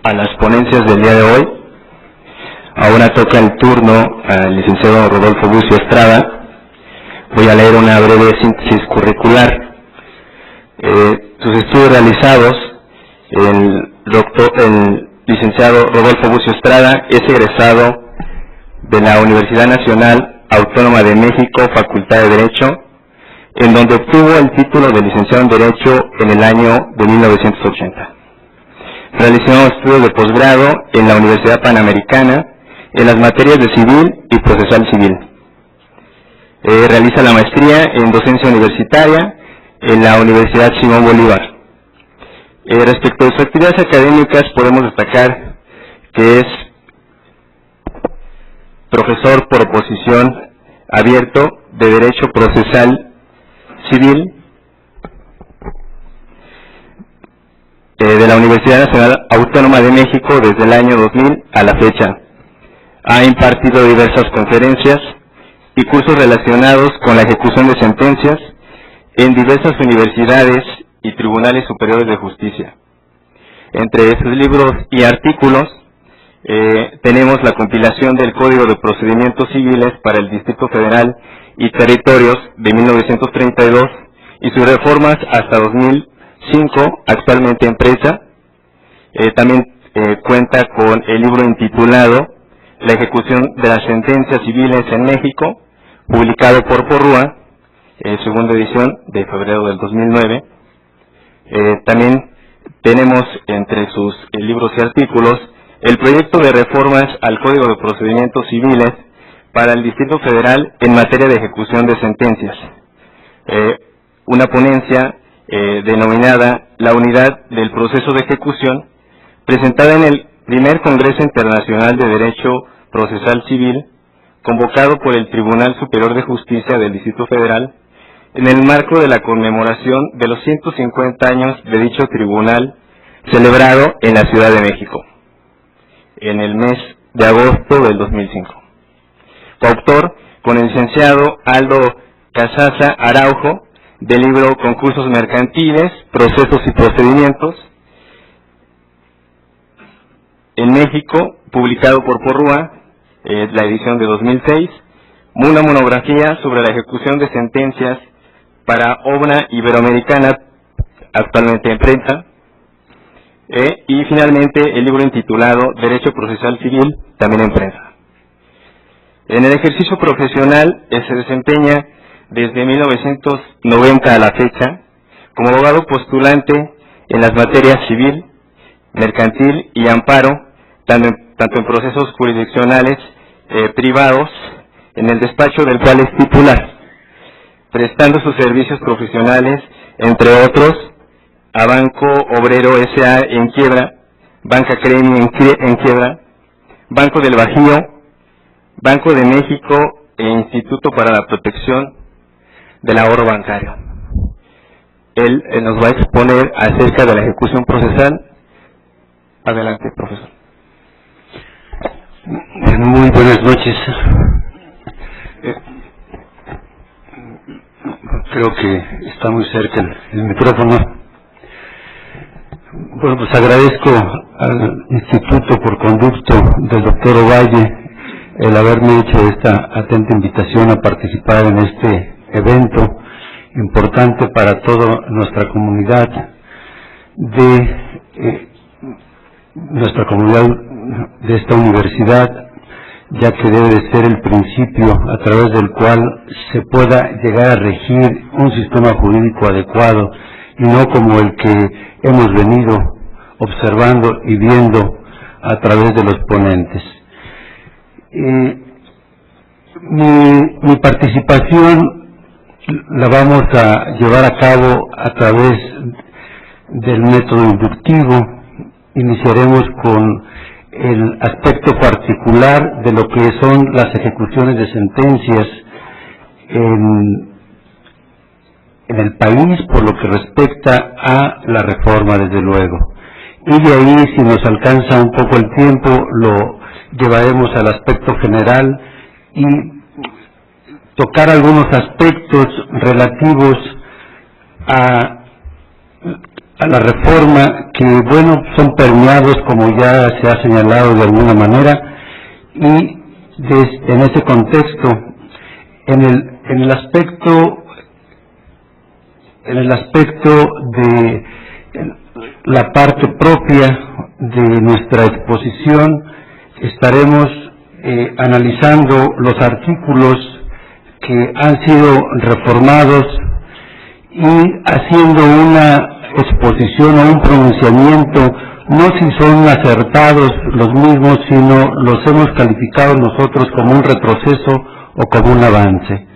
a las ponencias del día de hoy. Ahora toca el turno al licenciado Rodolfo Bucio Estrada. Voy a leer una breve síntesis curricular. Sus estudios realizados, el licenciado Rodolfo Bucio Estrada es egresado de la Universidad Nacional Autónoma de México, Facultad de Derecho, en donde obtuvo el título de licenciado en Derecho en el año de 1980. Realizó estudios de posgrado en la Universidad Panamericana en las materias de civil y procesal civil. Realiza la maestría en docencia universitaria en la Universidad Simón Bolívar. Respecto a sus actividades académicas, podemos destacar que es profesor por oposición abierto de Derecho Procesal Civil de la Universidad Nacional Autónoma de México desde el año 2000 a la fecha. Ha impartido diversas conferencias y cursos relacionados con la ejecución de sentencias en diversas universidades y tribunales superiores de justicia. Entre sus libros y artículos tenemos la compilación del Código de Procedimientos Civiles para el Distrito Federal y Territorios de 1932 y sus reformas hasta 2005, actualmente impresa. También cuenta con el libro intitulado La ejecución de las sentencias civiles en México, publicado por Porrúa, segunda edición de febrero del 2009. También tenemos entre sus libros y artículos el proyecto de reformas al Código de Procedimientos Civiles para el Distrito Federal en materia de ejecución de sentencias. Una ponencia denominada La Unidad del Proceso de Ejecución, presentada en el primer Congreso Internacional de Derecho Procesal Civil, convocado por el Tribunal Superior de Justicia del Distrito Federal, en el marco de la conmemoración de los 150 años de dicho tribunal, celebrado en la Ciudad de México, en el mes de agosto del 2005. Coautor con el licenciado Aldo Casaza Araujo, del libro Concursos Mercantiles, Procesos y Procedimientos en México, publicado por Porrúa, la edición de 2006, una monografía sobre la ejecución de sentencias para obra iberoamericana, actualmente en prensa, y finalmente el libro intitulado Derecho Procesal Civil, también en prensa. En el ejercicio profesional se desempeña desde 1990 a la fecha como abogado postulante en las materias civil, mercantil y amparo, tanto en procesos jurisdiccionales privados, en el despacho del cual es titular, prestando sus servicios profesionales, entre otros, a Banco Obrero S.A. en quiebra, Banca Cremi en quiebra, Banco del Bajío, Banco de México e Instituto para la Protección del Ahorro Bancario. Él nos va a exponer acerca de la ejecución procesal. Adelante, profesor. Muy buenas noches. Creo que está muy cerca el micrófono. Bueno, pues agradezco al Instituto por conducto del doctor Ovalle el haberme hecho esta atenta invitación a participar en este evento importante para toda nuestra comunidad de esta universidad, ya que debe de ser el principio a través del cual se pueda llegar a regir un sistema jurídico adecuado y no como el que hemos venido observando y viendo a través de los ponentes. Mi participación la vamos a llevar a cabo a través del método inductivo. Iniciaremos con el aspecto particular de lo que son las ejecuciones de sentencias en el país por lo que respecta a la reforma, desde luego. Y de ahí, si nos alcanza un poco el tiempo, lo llevaremos al aspecto general y tocar algunos aspectos relativos a a la reforma que, bueno, son permeados, como ya se ha señalado de alguna manera, y en ese contexto, en el aspecto de la parte propia de nuestra exposición, estaremos analizando los artículos que han sido reformados y haciendo una exposición o un pronunciamiento, no si son acertados los mismos, sino los hemos calificado nosotros como un retroceso o como un avance.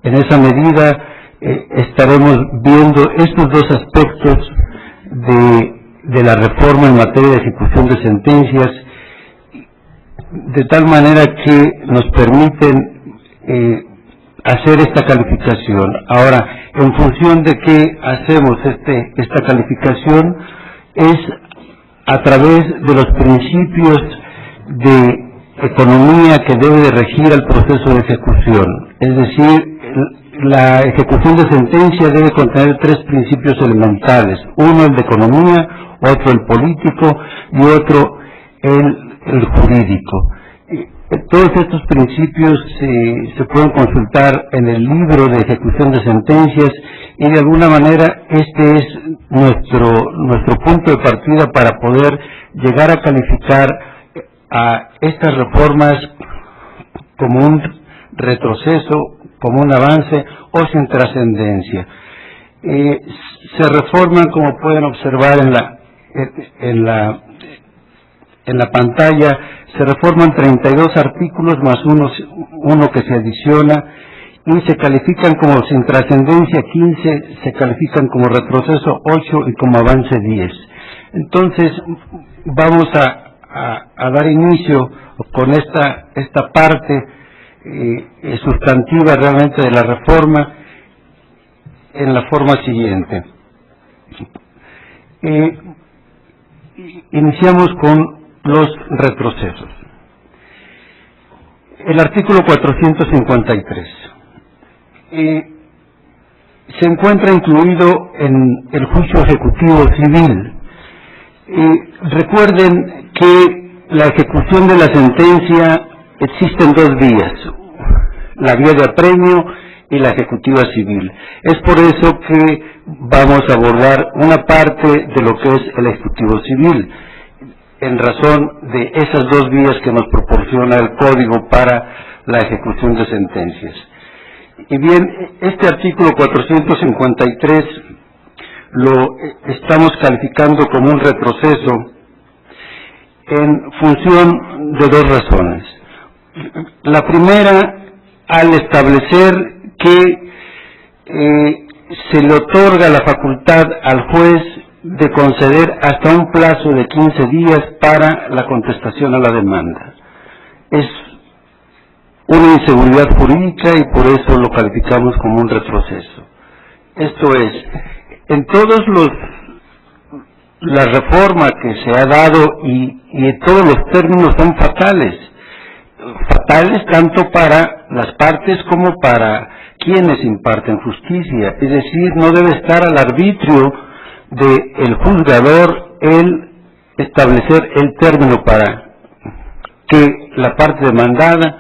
En esa medida estaremos viendo estos dos aspectos de la reforma en materia de ejecución de sentencias, de tal manera que nos permiten hacer esta calificación. Ahora, en función de qué hacemos esta calificación, es a través de los principios de economía que debe de regir el proceso de ejecución. Es decir, la ejecución de sentencia debe contener tres principios elementales: uno el de economía, otro el político y otro el jurídico. Todos estos principios se pueden consultar en el libro de ejecución de sentencias, y de alguna manera este es nuestro punto de partida para poder llegar a calificar a estas reformas como un retroceso, como un avance o sin trascendencia. Se reforman, como pueden observar en la pantalla, se reforman 32 artículos más uno que se adiciona, y se califican como sin trascendencia 15, se califican como retroceso 8 y como avance 10. Entonces, vamos a dar inicio con esta parte sustantiva realmente de la reforma en la forma siguiente. Iniciamos con los retrocesos. El artículo 453 se encuentra incluido en el juicio ejecutivo civil. Recuerden que la ejecución de la sentencia existen dos vías: la vía de apremio y la ejecutiva civil. Es por eso que vamos a abordar una parte de lo que es el ejecutivo civil, en razón de esas dos vías que nos proporciona el Código para la ejecución de sentencias. Y bien, este artículo 453 lo estamos calificando como un retroceso en función de dos razones. La primera, al establecer que se le otorga la facultad al juez de conceder hasta un plazo de 15 días para la contestación a la demanda. Es una inseguridad jurídica y por eso lo calificamos como un retroceso. Esto es, en todos la reforma que se ha dado y todos los términos son fatales tanto para las partes como para quienes imparten justicia. Es decir, no debe estar al arbitrio del juzgador el establecer el término para que la parte demandada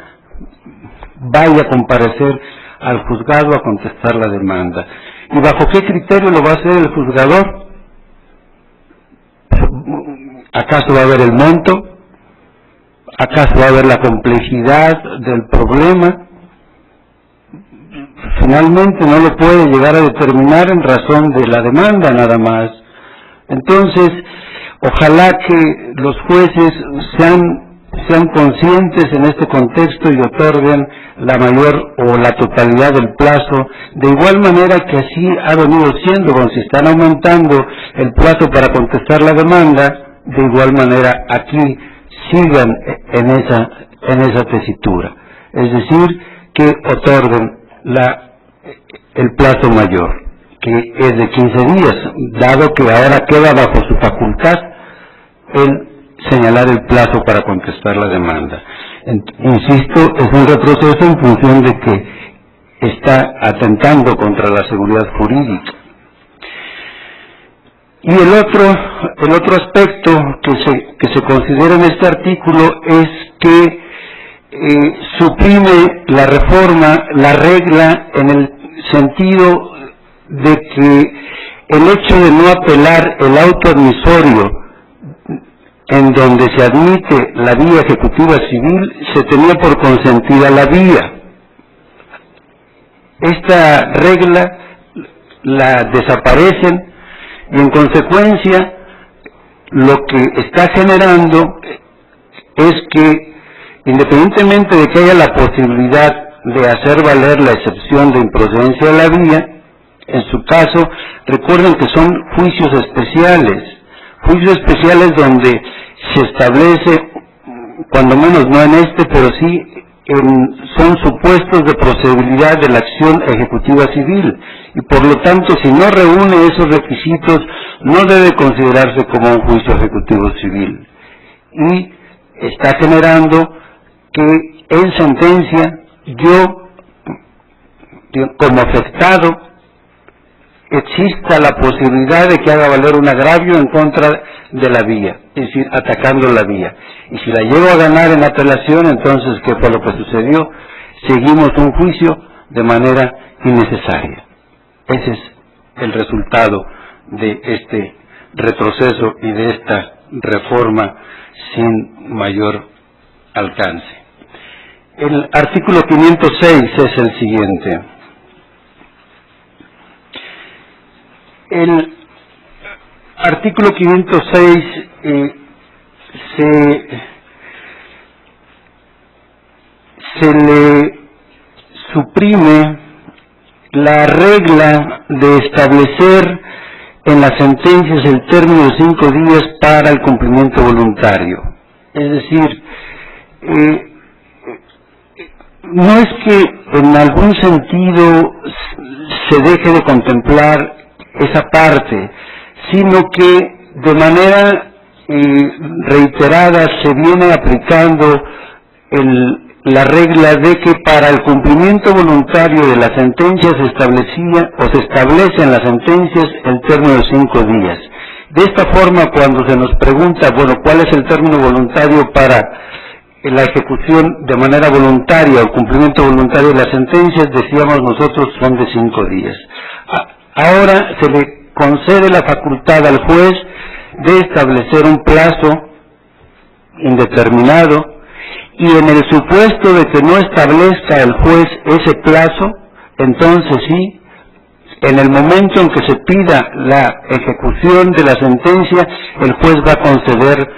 vaya a comparecer al juzgado a contestar la demanda. ¿Y bajo qué criterio lo va a hacer el juzgador? ¿Acaso va a haber el monto? ¿Acaso va a haber la complejidad del problema? Finalmente no lo puede llegar a determinar en razón de la demanda nada más. Entonces, ojalá que los jueces sean conscientes en este contexto y otorguen la mayor o la totalidad del plazo, de igual manera que así ha venido siendo. Cuando se están aumentando el plazo para contestar la demanda, de igual manera aquí sigan en esa tesitura, es decir, que otorguen el plazo mayor, que es de 15 días, dado que ahora queda bajo su facultad el señalar el plazo para contestar la demanda. Insisto, es un retroceso en función de que está atentando contra la seguridad jurídica. Y el otro aspecto que se considera en este artículo es que suprime la reforma, la regla, en el sentido de que el hecho de no apelar el auto admisorio en donde se admite la vía ejecutiva civil, se tenía por consentida la vía. Esta regla la desaparecen y en consecuencia lo que está generando es que, independientemente de que haya la posibilidad de hacer valer la excepción de improcedencia de la vía, en su caso, recuerden que son juicios especiales donde se establece, cuando menos no en este, pero sí son supuestos de procedibilidad de la acción ejecutiva civil, y por lo tanto, si no reúne esos requisitos, no debe considerarse como un juicio ejecutivo civil. Y está generando que en sentencia yo, como afectado, exista la posibilidad de que haga valer un agravio en contra de la vía, es decir, atacando la vía. Y si la llego a ganar en apelación, entonces, ¿qué fue lo que sucedió? Seguimos un juicio de manera innecesaria. Ese es el resultado de este retroceso y de esta reforma sin mayor alcance. El artículo 506 es el siguiente. El artículo 506 se le suprime la regla de establecer en las sentencias el término de 5 días para el cumplimiento voluntario. Es decir, no es que en algún sentido se deje de contemplar esa parte, sino que de manera reiterada se viene aplicando la regla de que para el cumplimiento voluntario de la sentencia se establece en las sentencias el término de 5 días. De esta forma, cuando se nos pregunta, bueno, ¿cuál es el término voluntario para la ejecución de manera voluntaria o cumplimiento voluntario de las sentencias? Decíamos nosotros son de 5 días. Ahora se le concede la facultad al juez de establecer un plazo indeterminado, y en el supuesto de que no establezca el juez ese plazo, entonces sí, en el momento en que se pida la ejecución de la sentencia, el juez va a conceder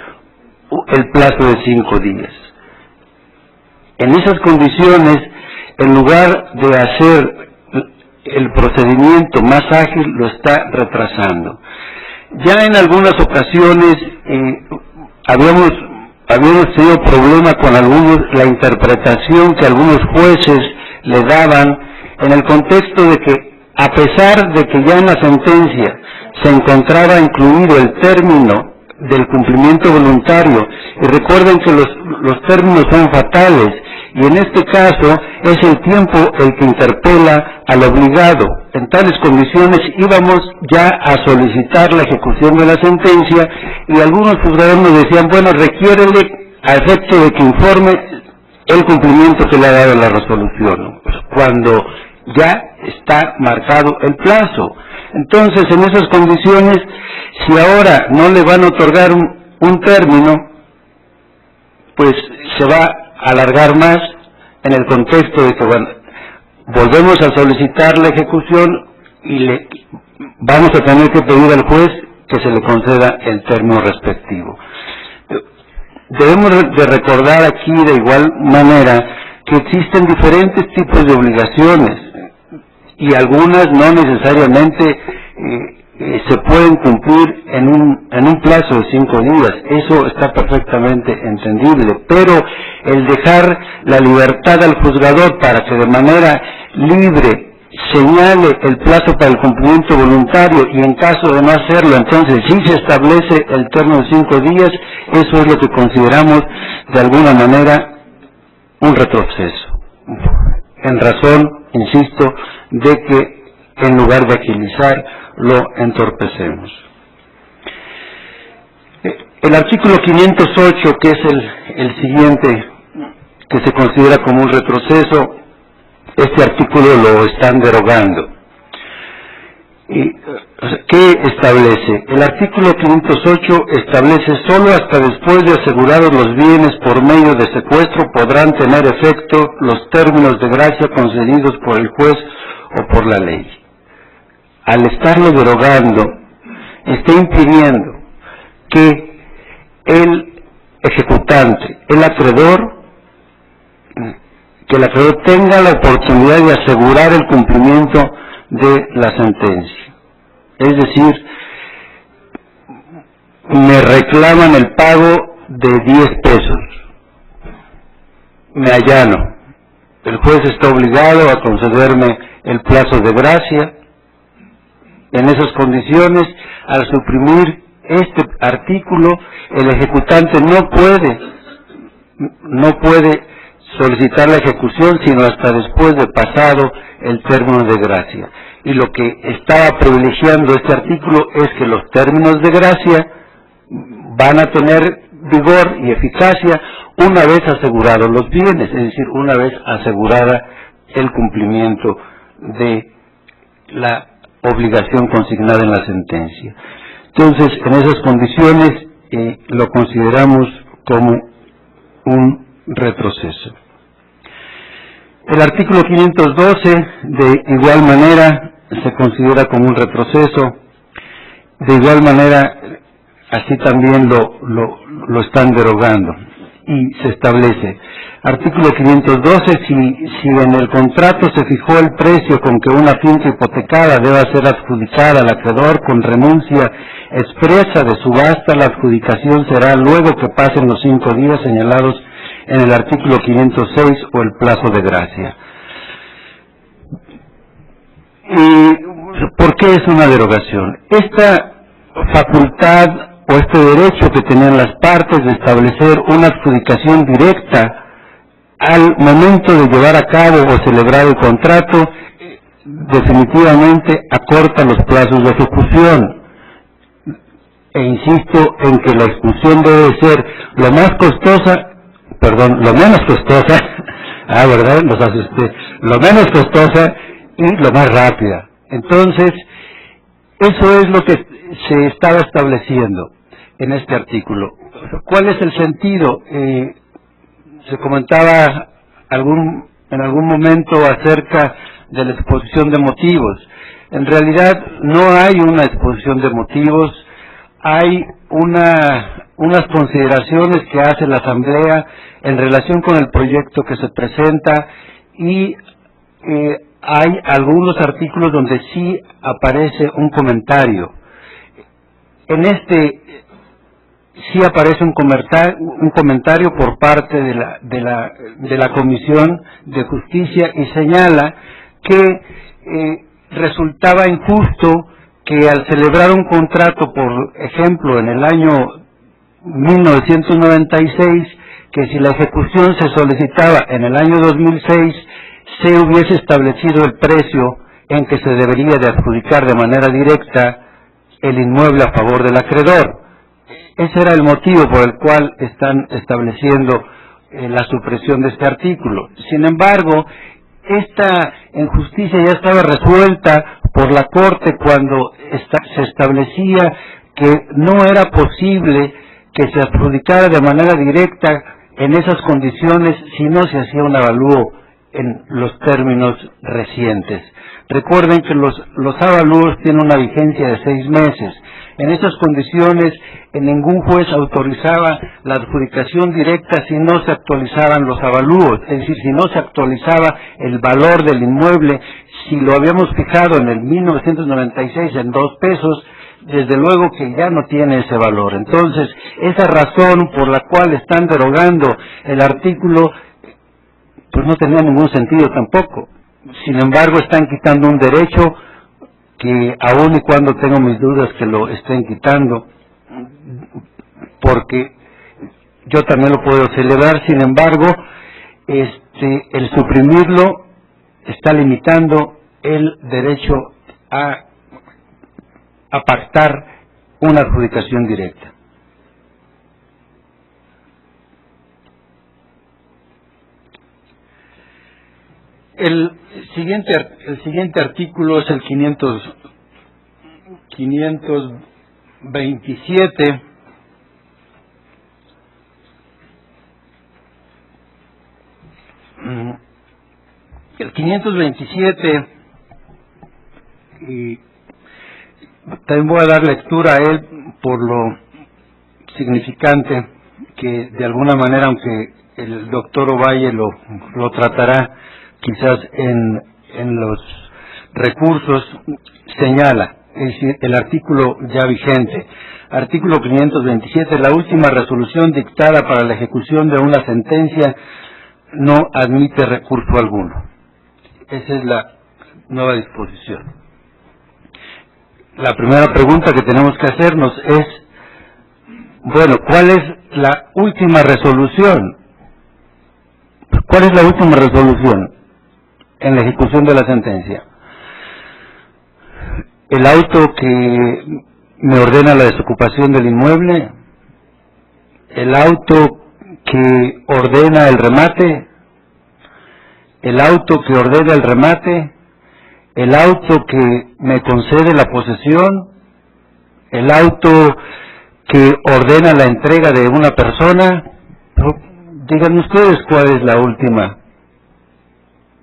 el plazo de 5 días. En esas condiciones, en lugar de hacer el procedimiento más ágil, lo está retrasando. Ya en algunas ocasiones habíamos tenido problema con la interpretación que algunos jueces le daban, en el contexto de que, a pesar de que ya en la sentencia se encontraba incluido el término del cumplimiento voluntario, y recuerden que los términos son fatales, y en este caso es el tiempo el que interpela al obligado. En tales condiciones íbamos ya a solicitar la ejecución de la sentencia, y algunos juzgadores nos decían, bueno, requiérele a efecto de que informe el cumplimiento que le ha dado la resolución, pues cuando ya está marcado el plazo. Entonces, en esas condiciones, si ahora no le van a otorgar un término, pues se va a alargar más, en el contexto de que, bueno, volvemos a solicitar la ejecución y vamos a tener que pedir al juez que se le conceda el término respectivo. Debemos de recordar aquí de igual manera que existen diferentes tipos de obligaciones y algunas no necesariamente se pueden cumplir en un plazo de 5 días. Eso está perfectamente entendible, pero el dejar la libertad al juzgador para que de manera libre señale el plazo para el cumplimiento voluntario, y en caso de no hacerlo, entonces sí se establece el término de 5 días, eso es lo que consideramos de alguna manera un retroceso, en razón, insisto, de que en lugar de agilizar, lo entorpecemos. El artículo 508, que es el siguiente, que se considera como un retroceso, este artículo lo están derogando. ¿Qué establece? El artículo 508 establece: solo hasta después de asegurados los bienes por medio de secuestro podrán tener efecto los términos de gracia concedidos por el juez o por la ley. Al estarlo derogando, está impidiendo que el ejecutante, el acreedor tenga la oportunidad de asegurar el cumplimiento de la sentencia. Es decir, me reclaman el pago de 10 pesos, me allano, el juez está obligado a concederme el plazo de gracia. En esas condiciones, al suprimir este artículo, el ejecutante no puede solicitar la ejecución sino hasta después de pasado el término de gracia. Y lo que estaba privilegiando este artículo es que los términos de gracia van a tener vigor y eficacia una vez asegurados los bienes, es decir, una vez asegurada el cumplimiento de la obligación consignada en la sentencia. Entonces, en esas condiciones lo consideramos como un retroceso. El artículo 512, de igual manera, se considera como un retroceso. De igual manera, así también lo están derogando. Y se establece, artículo 512, si en el contrato se fijó el precio con que una finca hipotecada deba ser adjudicada al acreedor con renuncia expresa de subasta, la adjudicación será luego que pasen los 5 días señalados en el artículo 506 o el plazo de gracia. ¿Por qué es una derogación? Esta facultad o este derecho que tenían las partes de establecer una adjudicación directa al momento de llevar a cabo o celebrar el contrato, definitivamente acorta los plazos de ejecución. E insisto en que la ejecución debe ser lo menos costosa, ¿verdad? Los asusté, lo menos costosa y lo más rápida. Entonces, eso es lo que se estaba estableciendo en este artículo. ¿Cuál es el sentido? Se comentaba en algún momento acerca de la exposición de motivos. En realidad no hay una exposición de motivos, hay unas consideraciones que hace la Asamblea en relación con el proyecto que se presenta y hay algunos artículos donde sí aparece un comentario. En este sí aparece un comentario por parte de la Comisión de Justicia y señala que resultaba injusto que al celebrar un contrato, por ejemplo, en el año 1996, que si la ejecución se solicitaba en el año 2006, se hubiese establecido el precio en que se debería de adjudicar de manera directa el inmueble a favor del acreedor. Ese era el motivo por el cual están estableciendo la supresión de este artículo. Sin embargo, esta injusticia ya estaba resuelta por la Corte cuando se establecía que no era posible que se adjudicara de manera directa en esas condiciones si no se hacía un avalúo en los términos recientes. Recuerden que los avalúos tienen una vigencia de 6 meses. En esas condiciones, ningún juez autorizaba la adjudicación directa si no se actualizaban los avalúos, es decir, si no se actualizaba el valor del inmueble. Si lo habíamos fijado en el 1996 en 2 pesos, desde luego que ya no tiene ese valor. Entonces, esa razón por la cual están derogando el artículo, pues no tenía ningún sentido tampoco. Sin embargo, están quitando un derecho que aun y cuando tengo mis dudas que lo estén quitando, porque yo también lo puedo celebrar. Sin embargo, el suprimirlo está limitando el derecho a pactar una adjudicación directa. El siguiente artículo es el 527. El 527, y también voy a dar lectura a él por lo significante que de alguna manera, aunque el doctor Ovalle lo tratará quizás en los recursos, señala, es decir, el artículo ya vigente. Artículo 527, la última resolución dictada para la ejecución de una sentencia no admite recurso alguno. Esa es la nueva disposición. La primera pregunta que tenemos que hacernos es, bueno, ¿cuál es la última resolución? ¿Cuál es la última resolución en la ejecución de la sentencia? ¿El auto que me ordena la desocupación del inmueble? ¿El auto que ordena el remate? ¿El auto que ordena el remate? ¿El auto que me concede la posesión? ¿El auto que ordena la entrega de una persona? Díganme ustedes cuál es la última.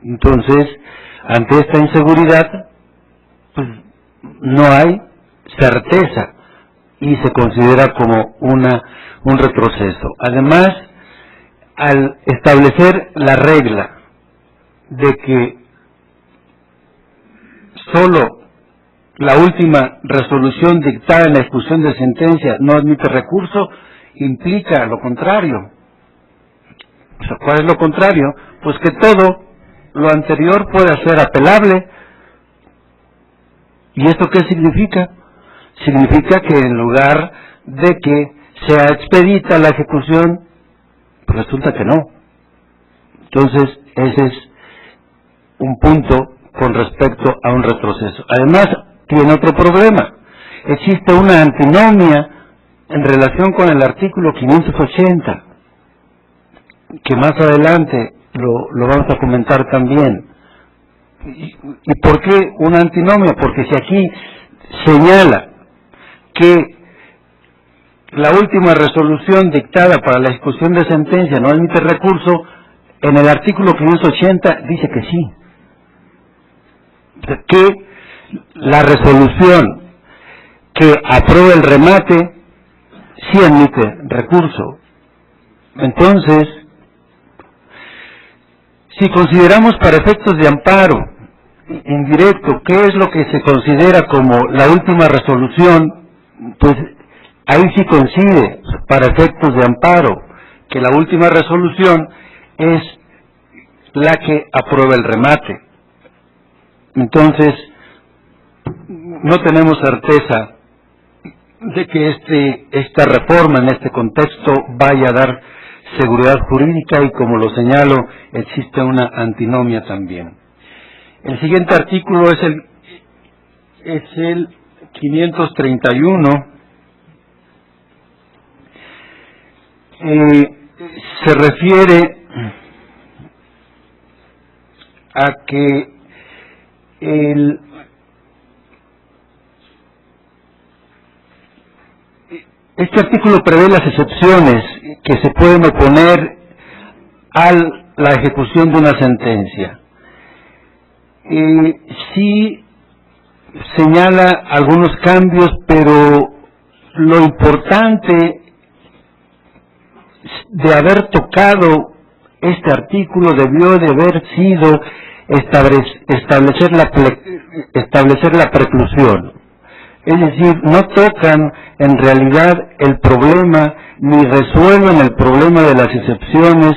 Entonces, ante esta inseguridad, pues no hay certeza y se considera como un retroceso. Además, al establecer la regla de que solo la última resolución dictada en la ejecución de sentencia no admite recurso, implica lo contrario. O sea, ¿cuál es lo contrario? Pues que todo lo anterior pueda ser apelable. ¿Y esto qué significa? Significa que en lugar de que sea expedita la ejecución, pues resulta que no. Entonces, ese es un punto con respecto a un retroceso. Además, tiene otro problema. Existe una antinomia en relación con el artículo 580, que más adelante lo vamos a comentar también. ¿Y por qué una antinomia? Porque si aquí señala que la última resolución dictada para la ejecución de sentencia no admite recurso, en el artículo 580 dice que sí. Que la resolución que aprueba el remate sí admite recurso. Entonces, si consideramos para efectos de amparo indirecto qué es lo que se considera como la última resolución, pues ahí sí coincide para efectos de amparo que la última resolución es la que aprueba el remate. Entonces, no tenemos certeza de que esta reforma en este contexto vaya a dar seguridad jurídica y, como lo señalo, existe una antinomia también. El siguiente artículo es el 531. Se refiere a que este artículo prevé las excepciones que se pueden oponer a la ejecución de una sentencia. Sí señala algunos cambios, pero lo importante de haber tocado este artículo debió de haber sido establecer la preclusión. Es decir, no tocan en realidad el problema ni resuelven el problema de las excepciones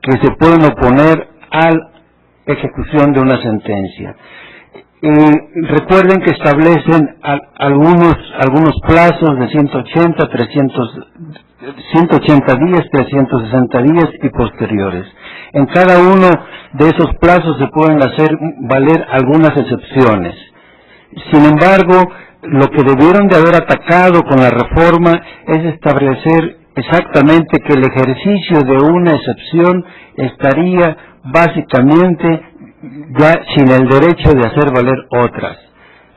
que se pueden oponer a la ejecución de una sentencia. Recuerden que establecen algunos plazos de 180 días, 360 días y posteriores. En cada uno de esos plazos se pueden hacer valer algunas excepciones. Sin embargo, lo que debieron de haber atacado con la reforma es establecer exactamente que el ejercicio de una excepción estaría básicamente ya sin el derecho de hacer valer otras.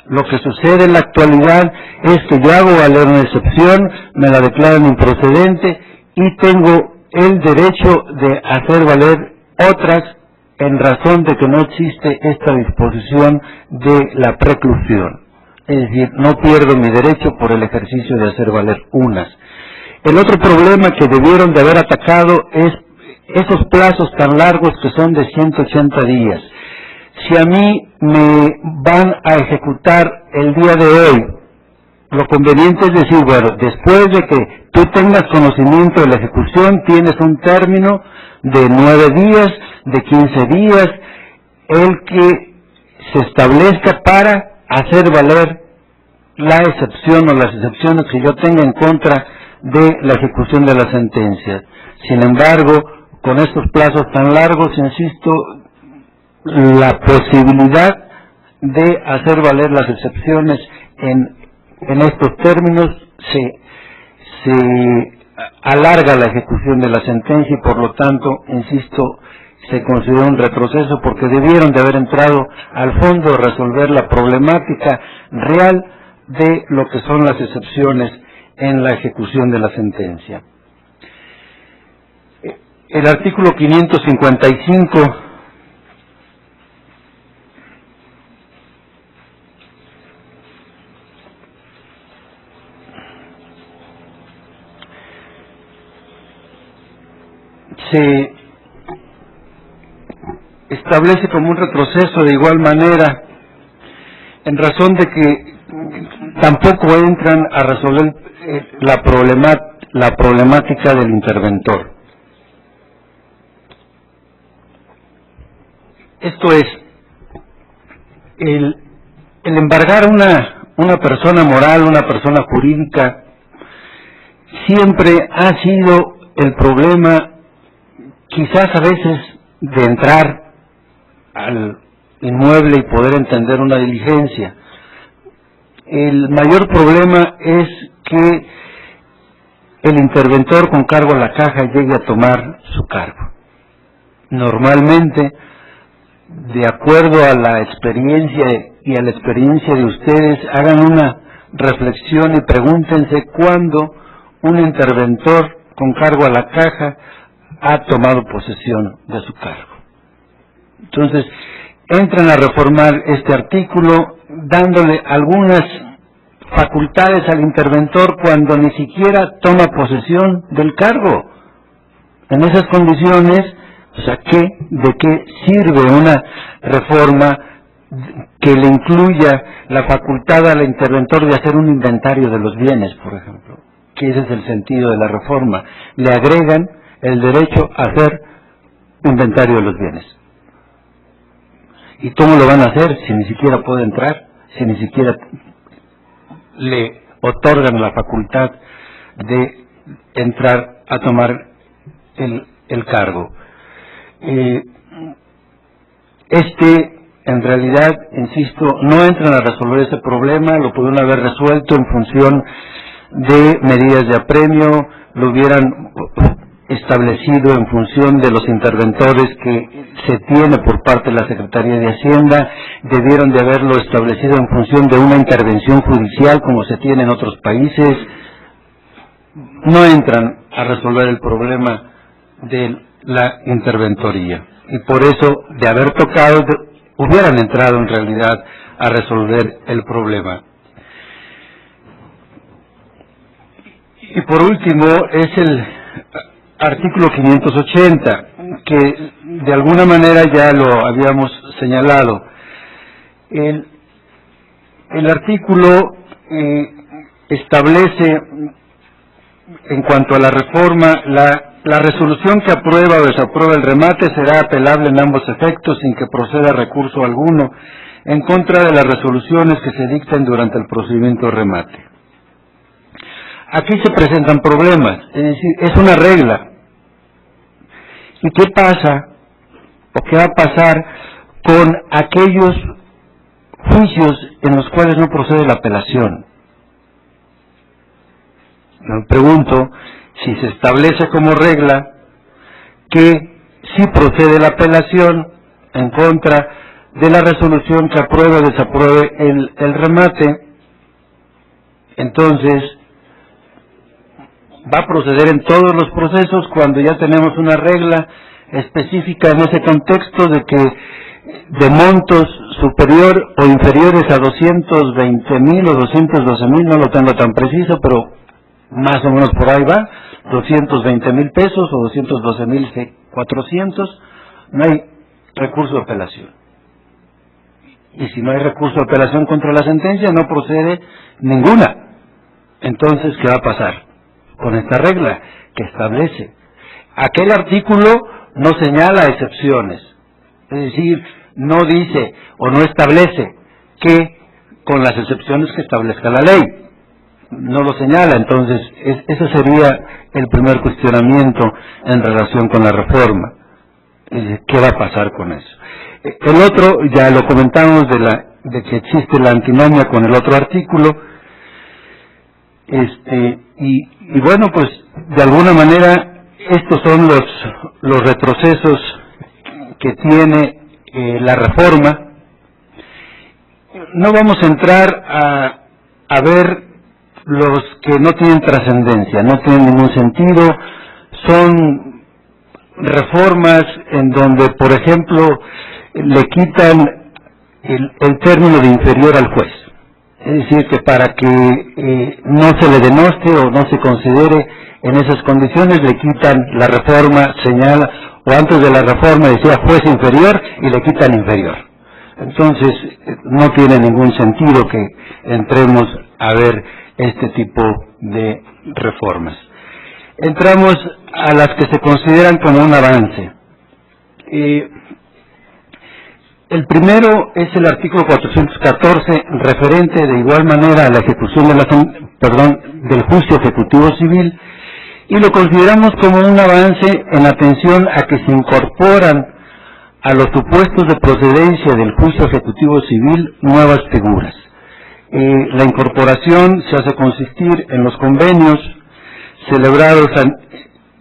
Lo que sucede en la actualidad es que yo hago valer una excepción, me la declaran improcedente y tengo el derecho de hacer valer otras en razón de que no existe esta disposición de la preclusión. Es decir, no pierdo mi derecho por el ejercicio de hacer valer unas. El otro problema que debieron de haber atacado es esos plazos tan largos que son de 180 días. Si a mí me van a ejecutar el día de hoy, lo conveniente es decir, bueno, después de que tú tengas conocimiento de la ejecución, tienes un término de 9 días, de 15 días, el que se establezca para hacer valer la excepción o las excepciones que yo tenga en contra de la ejecución de la sentencia. Sin embargo, con estos plazos tan largos, insisto, la posibilidad de hacer valer las excepciones en estos términos se alarga la ejecución de la sentencia y por lo tanto, insisto, se considera un retroceso porque debieron de haber entrado al fondo a resolver la problemática real de lo que son las excepciones en la ejecución de la sentencia. El artículo 555 se establece como un retroceso de igual manera en razón de que tampoco entran a resolver la problemática del interventor. Esto es, el embargar una persona moral, una persona jurídica, siempre ha sido el problema, quizás a veces, de entrar al inmueble y poder entender una diligencia. El mayor problema es que el interventor con cargo a la caja llegue a tomar su cargo. Normalmente, de acuerdo a la experiencia y a la experiencia de ustedes, hagan una reflexión y pregúntense cuándo un interventor con cargo a la caja ha tomado posesión de su cargo. Entonces, entran a reformar este artículo dándole algunas facultades al interventor cuando ni siquiera toma posesión del cargo. En esas condiciones, o sea, ¿de qué sirve una reforma que le incluya la facultad al interventor de hacer un inventario de los bienes, por ejemplo? Que ese es el sentido de la reforma. Le agregan el derecho a hacer inventario de los bienes. ¿Y cómo lo van a hacer si ni siquiera puede entrar? Si ni siquiera le otorgan la facultad de entrar a tomar el cargo. En realidad, insisto, no entran a resolver ese problema, lo pudieron haber resuelto en función de medidas de apremio, lo hubieran establecido en función de los interventores que se tiene por parte de la Secretaría de Hacienda, debieron de haberlo establecido en función de una intervención judicial como se tiene en otros países. No entran a resolver el problema de la interventoría y por eso, de haber tocado, hubieran entrado en realidad a resolver el problema. Y por último es el artículo 580, que de alguna manera ya lo habíamos señalado. El artículo establece, en cuanto a la reforma, la resolución que aprueba o desaprueba el remate será apelable en ambos efectos sin que proceda recurso alguno en contra de las resoluciones que se dicten durante el procedimiento de remate. Aquí se presentan problemas, es decir, es una regla. ¿Y qué pasa o qué va a pasar con aquellos juicios en los cuales no procede la apelación? Me pregunto si se establece como regla que si procede la apelación, en contra de la resolución que apruebe o desapruebe el remate. Entonces, va a proceder en todos los procesos cuando ya tenemos una regla específica en ese contexto de que de montos superior o inferiores a 220,000 o 212,000, no lo tengo tan preciso, pero más o menos por ahí va, 220,000 pesos o 212,400, no hay recurso de apelación. Y si no hay recurso de apelación contra la sentencia, no procede ninguna. Entonces, ¿qué va a pasar con esta regla que establece? Aquel artículo no señala excepciones, es decir, no dice o no establece que con las excepciones que establezca la ley, no lo señala. Entonces, ese sería el primer cuestionamiento en relación con la reforma. ¿Qué va a pasar con eso? El otro, ya lo comentamos, de que existe la antinomia con el otro artículo, y bueno, pues de alguna manera estos son los retrocesos que tiene la reforma. No vamos a entrar a ver los que no tienen trascendencia, no tienen ningún sentido. Son reformas en donde, por ejemplo, le quitan el término de inferior al juez. Es decir, que para que no se le denoste o no se considere en esas condiciones, le quitan la reforma, señala, o antes de la reforma decía juez inferior y le quitan inferior. Entonces, no tiene ningún sentido que entremos a ver este tipo de reformas. Entramos a las que se consideran como un avance. El primero es el artículo 414, referente de igual manera a la ejecución del juicio ejecutivo civil, y lo consideramos como un avance en atención a que se incorporan a los supuestos de procedencia del juicio ejecutivo civil nuevas figuras. La incorporación se hace consistir en los convenios celebrados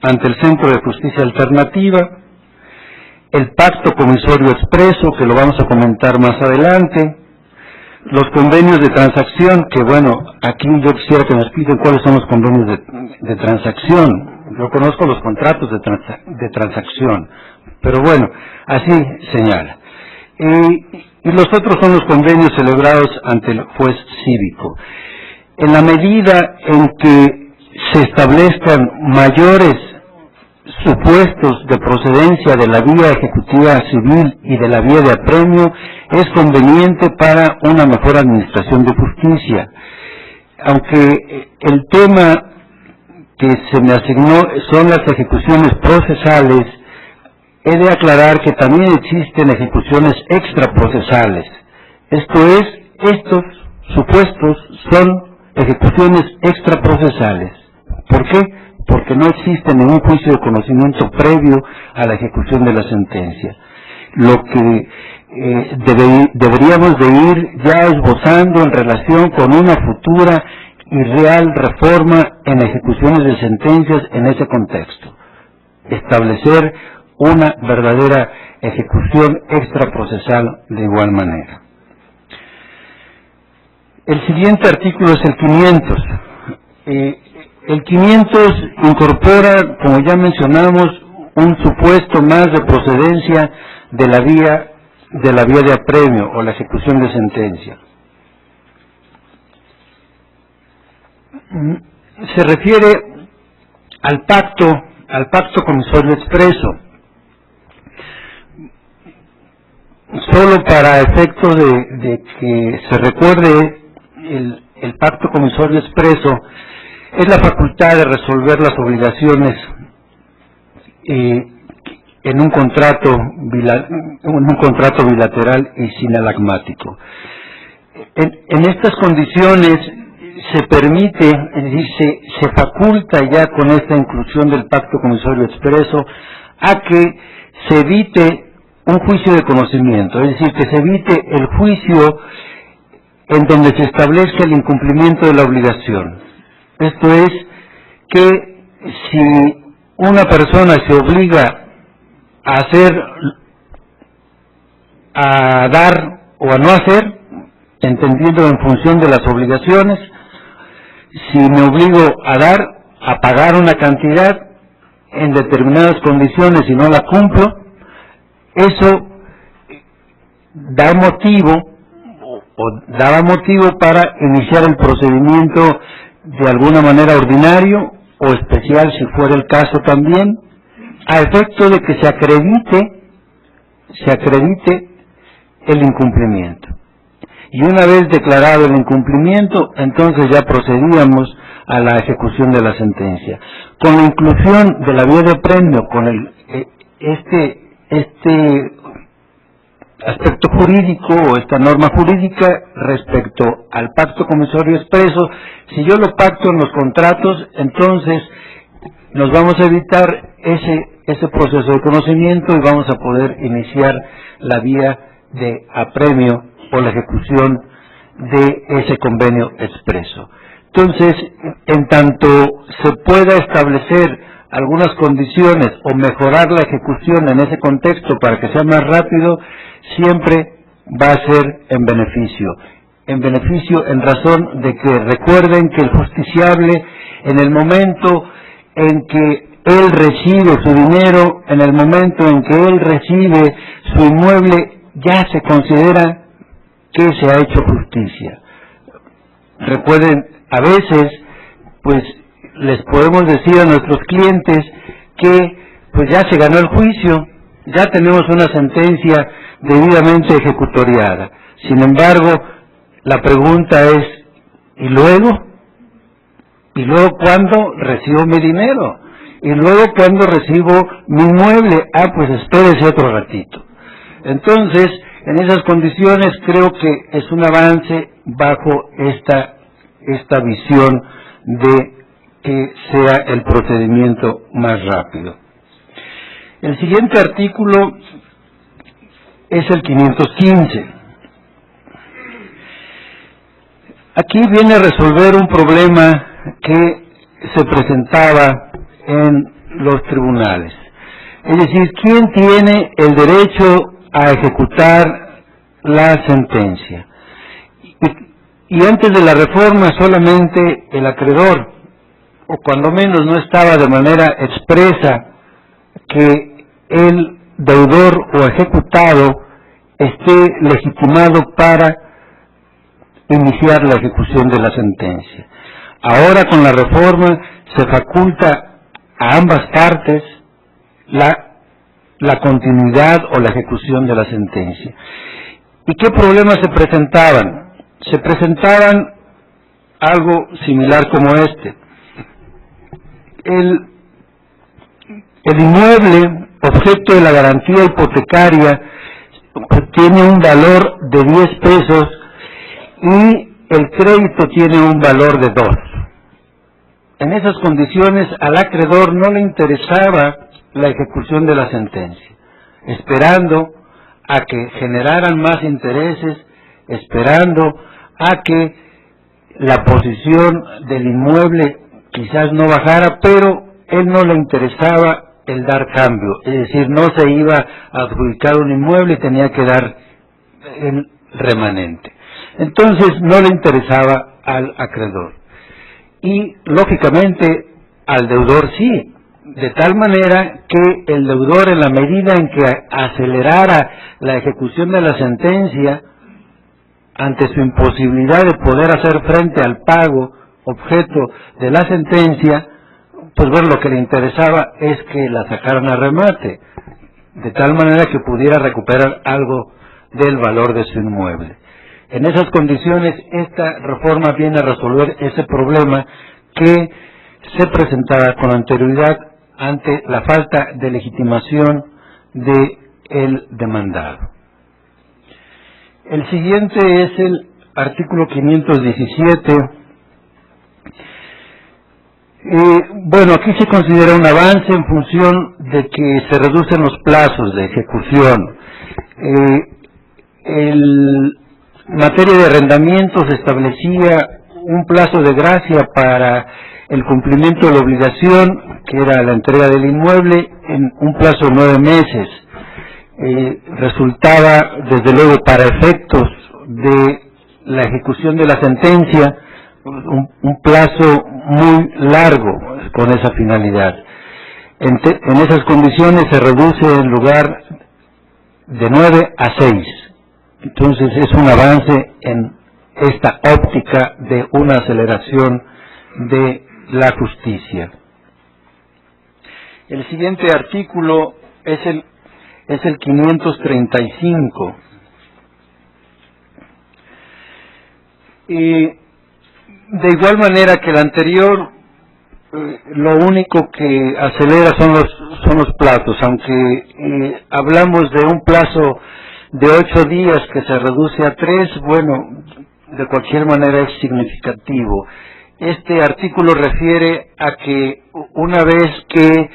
ante el Centro de Justicia Alternativa, el pacto comisorio expreso, que lo vamos a comentar más adelante, los convenios de transacción, que bueno, aquí yo quisiera que me expliquen cuáles son los convenios de transacción. Yo conozco los contratos de transacción, pero bueno, así señala. Y los otros son los convenios celebrados ante el juez cívico. En la medida en que se establezcan mayores supuestos de procedencia de la vía ejecutiva civil y de la vía de apremio, es conveniente para una mejor administración de justicia. Aunque el tema que se me asignó son las ejecuciones procesales, he de aclarar que también existen ejecuciones extraprocesales. Esto es, estos supuestos son ejecuciones extraprocesales. ¿Por qué? Porque no existe ningún juicio de conocimiento previo a la ejecución de la sentencia. Lo que deberíamos de ir ya esbozando en relación con una futura y real reforma en ejecuciones de sentencias en ese contexto. Establecer una verdadera ejecución extraprocesal de igual manera. El siguiente artículo es el 500. El 500 incorpora, como ya mencionamos, un supuesto más de procedencia de la vía de apremio o la ejecución de sentencia. Se refiere al pacto comisorio expreso. Solo para efecto de que se recuerde, el pacto comisorio expreso es la facultad de resolver las obligaciones en un contrato bilateral y sinalagmático. En estas condiciones se permite, es decir, se faculta ya con esta inclusión del pacto comisorio expreso a que se evite un juicio de conocimiento, es decir, que se evite el juicio en donde se establezca el incumplimiento de la obligación. Esto es, que si una persona se obliga a hacer a dar o a no hacer, entendiendo en función de las obligaciones. Si me obligo a pagar una cantidad en determinadas condiciones y no la cumplo, eso da motivo o daba motivo para iniciar el procedimiento de alguna manera ordinario o especial, si fuera el caso también, a efecto de que se acredite el incumplimiento. Y una vez declarado el incumplimiento, entonces ya procedíamos a la ejecución de la sentencia. Con la inclusión de la vía de apremio, con este aspecto jurídico o esta norma jurídica respecto al pacto comisorio expreso, si yo lo pacto en los contratos, entonces nos vamos a evitar ese proceso de conocimiento y vamos a poder iniciar la vía de apremio o la ejecución de ese convenio expreso. Entonces, en tanto se pueda establecer algunas condiciones o mejorar la ejecución en ese contexto para que sea más rápido, siempre va a ser en beneficio en razón de que recuerden que el justiciable, en el momento en que él recibe su dinero, en el momento en que él recibe su inmueble, ya se considera que se ha hecho justicia. Recuerden, a veces, pues, les podemos decir a nuestros clientes que, pues, ya se ganó el juicio, ya tenemos una sentencia debidamente ejecutoriada. Sin embargo, la pregunta es, ¿y luego? ¿Y luego cuándo recibo mi dinero? ¿Y luego cuándo recibo mi inmueble? Ah, pues espérese otro ratito. Entonces, en esas condiciones creo que es un avance bajo esta visión de que sea el procedimiento más rápido. El siguiente artículo es el 515. Aquí viene a resolver un problema que se presentaba en los tribunales. Es decir, ¿quién tiene el derecho a ejecutar la sentencia? Y antes de la reforma solamente el acreedor, o cuando menos no estaba de manera expresa que el deudor o ejecutado esté legitimado para iniciar la ejecución de la sentencia. Ahora con la reforma se faculta a ambas partes la continuidad o la ejecución de la sentencia. ¿Y qué problemas se presentaban? Se presentaban algo similar como este. El inmueble, objeto de la garantía hipotecaria, tiene un valor de 10 pesos y el crédito tiene un valor de 2. En esas condiciones al acreedor no le interesaba la ejecución de la sentencia, esperando a que generaran más intereses, esperando a que la posición del inmueble quizás no bajara, pero él no le interesaba el dar cambio, es decir, no se iba a adjudicar un inmueble y tenía que dar el remanente. Entonces no le interesaba al acreedor. Y lógicamente al deudor sí, de tal manera que el deudor, en la medida en que acelerara la ejecución de la sentencia, ante su imposibilidad de poder hacer frente al pago objeto de la sentencia, pues bueno, lo que le interesaba es que la sacaran a remate, de tal manera que pudiera recuperar algo del valor de su inmueble. En esas condiciones, esta reforma viene a resolver ese problema que se presentaba con anterioridad ante la falta de legitimación del demandado. El siguiente es el artículo 517. Bueno, aquí se considera un avance en función de que se reducen los plazos de ejecución. En materia de arrendamiento se establecía un plazo de gracia para el cumplimiento de la obligación, que era la entrega del inmueble, en un plazo de 9 meses. resultaba, desde luego, para efectos de la ejecución de la sentencia, un plazo muy largo con esa finalidad. En esas condiciones se reduce en lugar de 9 a 6. Entonces es un avance en esta óptica de una aceleración de la justicia. El siguiente artículo es el 535. Y de igual manera que el anterior, lo único que acelera son los plazos, aunque hablamos de un plazo de 8 días que se reduce a 3, bueno, de cualquier manera es significativo. Este artículo refiere a que una vez que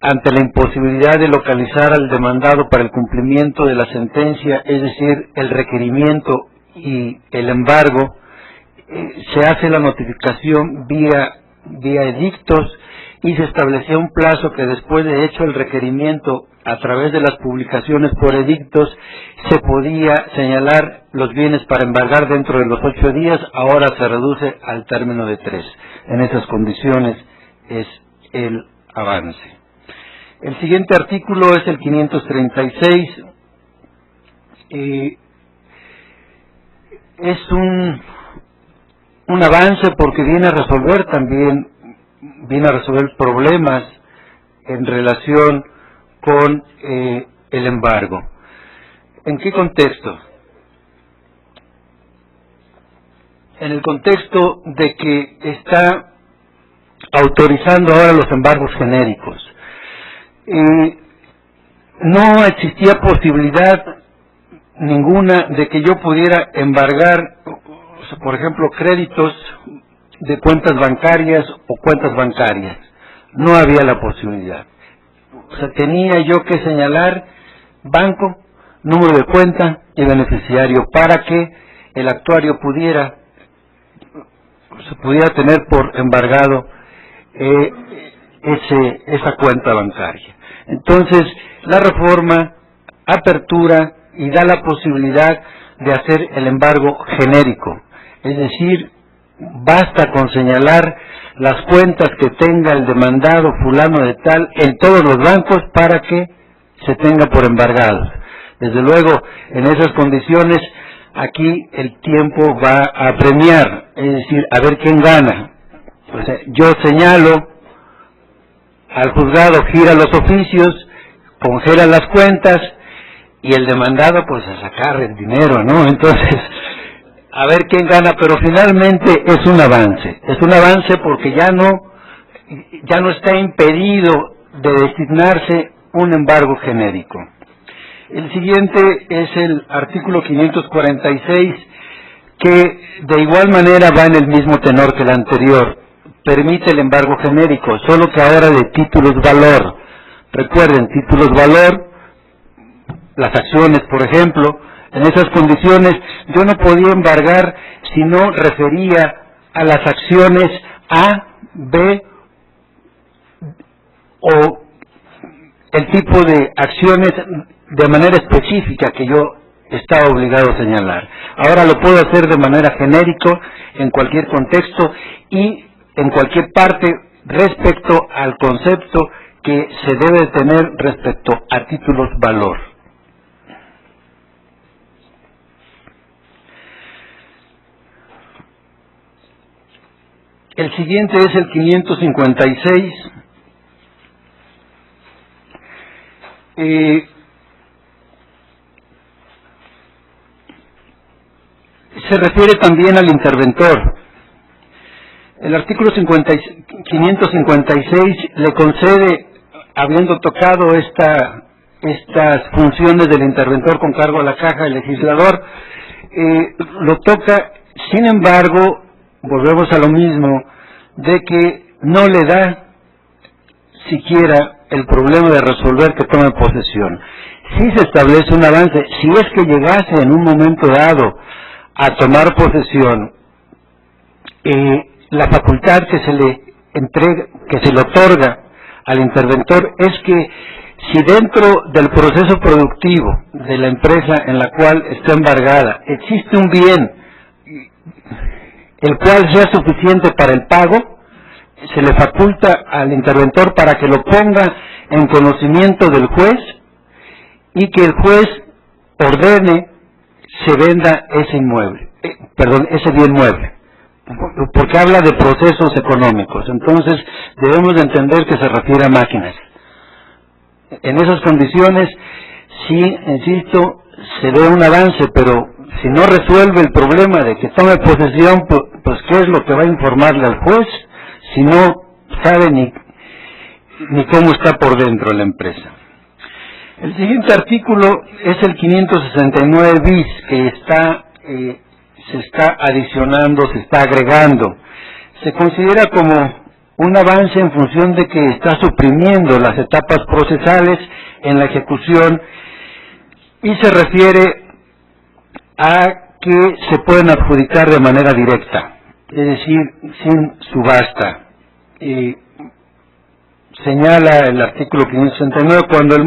ante la imposibilidad de localizar al demandado para el cumplimiento de la sentencia, es decir, el requerimiento y el embargo, se hace la notificación vía edictos, y se establecía un plazo que después de hecho el requerimiento a través de las publicaciones por edictos se podía señalar los bienes para embargar dentro de los 8 días, ahora se reduce al término de 3. En esas condiciones es el avance. El siguiente artículo es el 536. Es un avance porque viene a resolver problemas en relación con el embargo. ¿En qué contexto? En el contexto de que está autorizando ahora los embargos genéricos. No existía posibilidad ninguna de que yo pudiera embargar, por ejemplo, créditos de cuentas bancarias o cuentas bancarias. No había la posibilidad. O sea, tenía yo que señalar banco, número de cuenta y beneficiario para que el actuario pudiera tener por embargado esa cuenta bancaria. Entonces, la reforma apertura y da la posibilidad de hacer el embargo genérico, es decir, basta con señalar las cuentas que tenga el demandado fulano de tal en todos los bancos para que se tenga por embargados. Desde luego, en esas condiciones, aquí el tiempo va a premiar, es decir, a ver quién gana. O sea, yo señalo, al juzgado gira los oficios, congela las cuentas, y el demandado pues a sacar el dinero, ¿no? Entonces, a ver quién gana, pero finalmente es un avance porque ya no está impedido de designarse un embargo genérico. El siguiente es el artículo 546, que de igual manera va en el mismo tenor que el anterior, permite el embargo genérico, solo que ahora de títulos valor. Recuerden, títulos valor, las acciones, por ejemplo. En esas condiciones yo no podía embargar si no refería a las acciones A, B o el tipo de acciones de manera específica que yo estaba obligado a señalar. Ahora lo puedo hacer de manera genérica en cualquier contexto y en cualquier parte respecto al concepto que se debe tener respecto a títulos valor. El siguiente es el 556. Se refiere también al interventor. El artículo 556 le concede, habiendo tocado estas funciones del interventor con cargo a la caja del legislador, lo toca. Sin embargo, volvemos a lo mismo, de que no le da siquiera el problema de resolver que tome posesión. Si se establece un avance, si es que llegase en un momento dado a tomar posesión, la facultad que se le entrega, que se le otorga al interventor, es que Si dentro del proceso productivo de la empresa en la cual está embargada existe un bien el cual sea suficiente para el pago, se le faculta al interventor para que lo ponga en conocimiento del juez y que el juez ordene se venda ese inmueble, ese bien mueble, porque habla de procesos económicos. Entonces debemos de entender que se refiere a máquinas. En esas condiciones, sí, insisto, se ve un avance, pero si no resuelve el problema de que tome posesión, pues ¿qué es lo que va a informarle al juez si no sabe ni cómo está por dentro la empresa? El siguiente artículo es el 569 bis, que se está adicionando, se está agregando. Se considera como un avance en función de que está suprimiendo las etapas procesales en la ejecución y se refiere a que se pueden adjudicar de manera directa, es decir, sin subasta. Señala el artículo 569, cuando el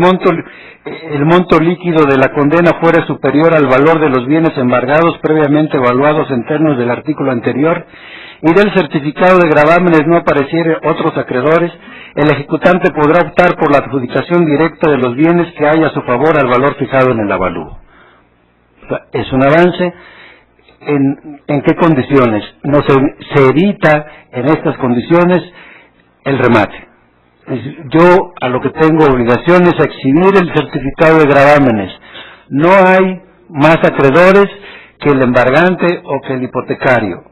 monto líquido de la condena fuera superior al valor de los bienes embargados previamente evaluados en términos del artículo anterior y del certificado de gravámenes no apareciere otros acreedores, el ejecutante podrá optar por la adjudicación directa de los bienes que haya a su favor al valor fijado en el avalúo. O sea, es un avance. ¿En qué condiciones? No se evita en estas condiciones el remate. Yo a lo que tengo obligación es exhibir el certificado de gravámenes. No hay más acreedores que el embargante o que el hipotecario.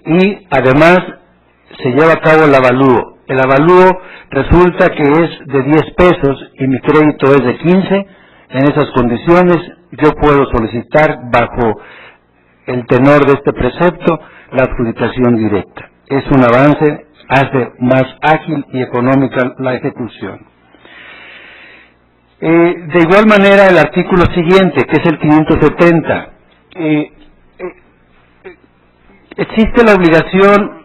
Y además se lleva a cabo el avalúo. El avalúo resulta que es de 10 pesos y mi crédito es de 15. En esas condiciones yo puedo solicitar bajo el tenor de este precepto la adjudicación directa. Es un avance, hace más ágil y económica la ejecución. De igual manera, el artículo siguiente, que es el 570, existe la obligación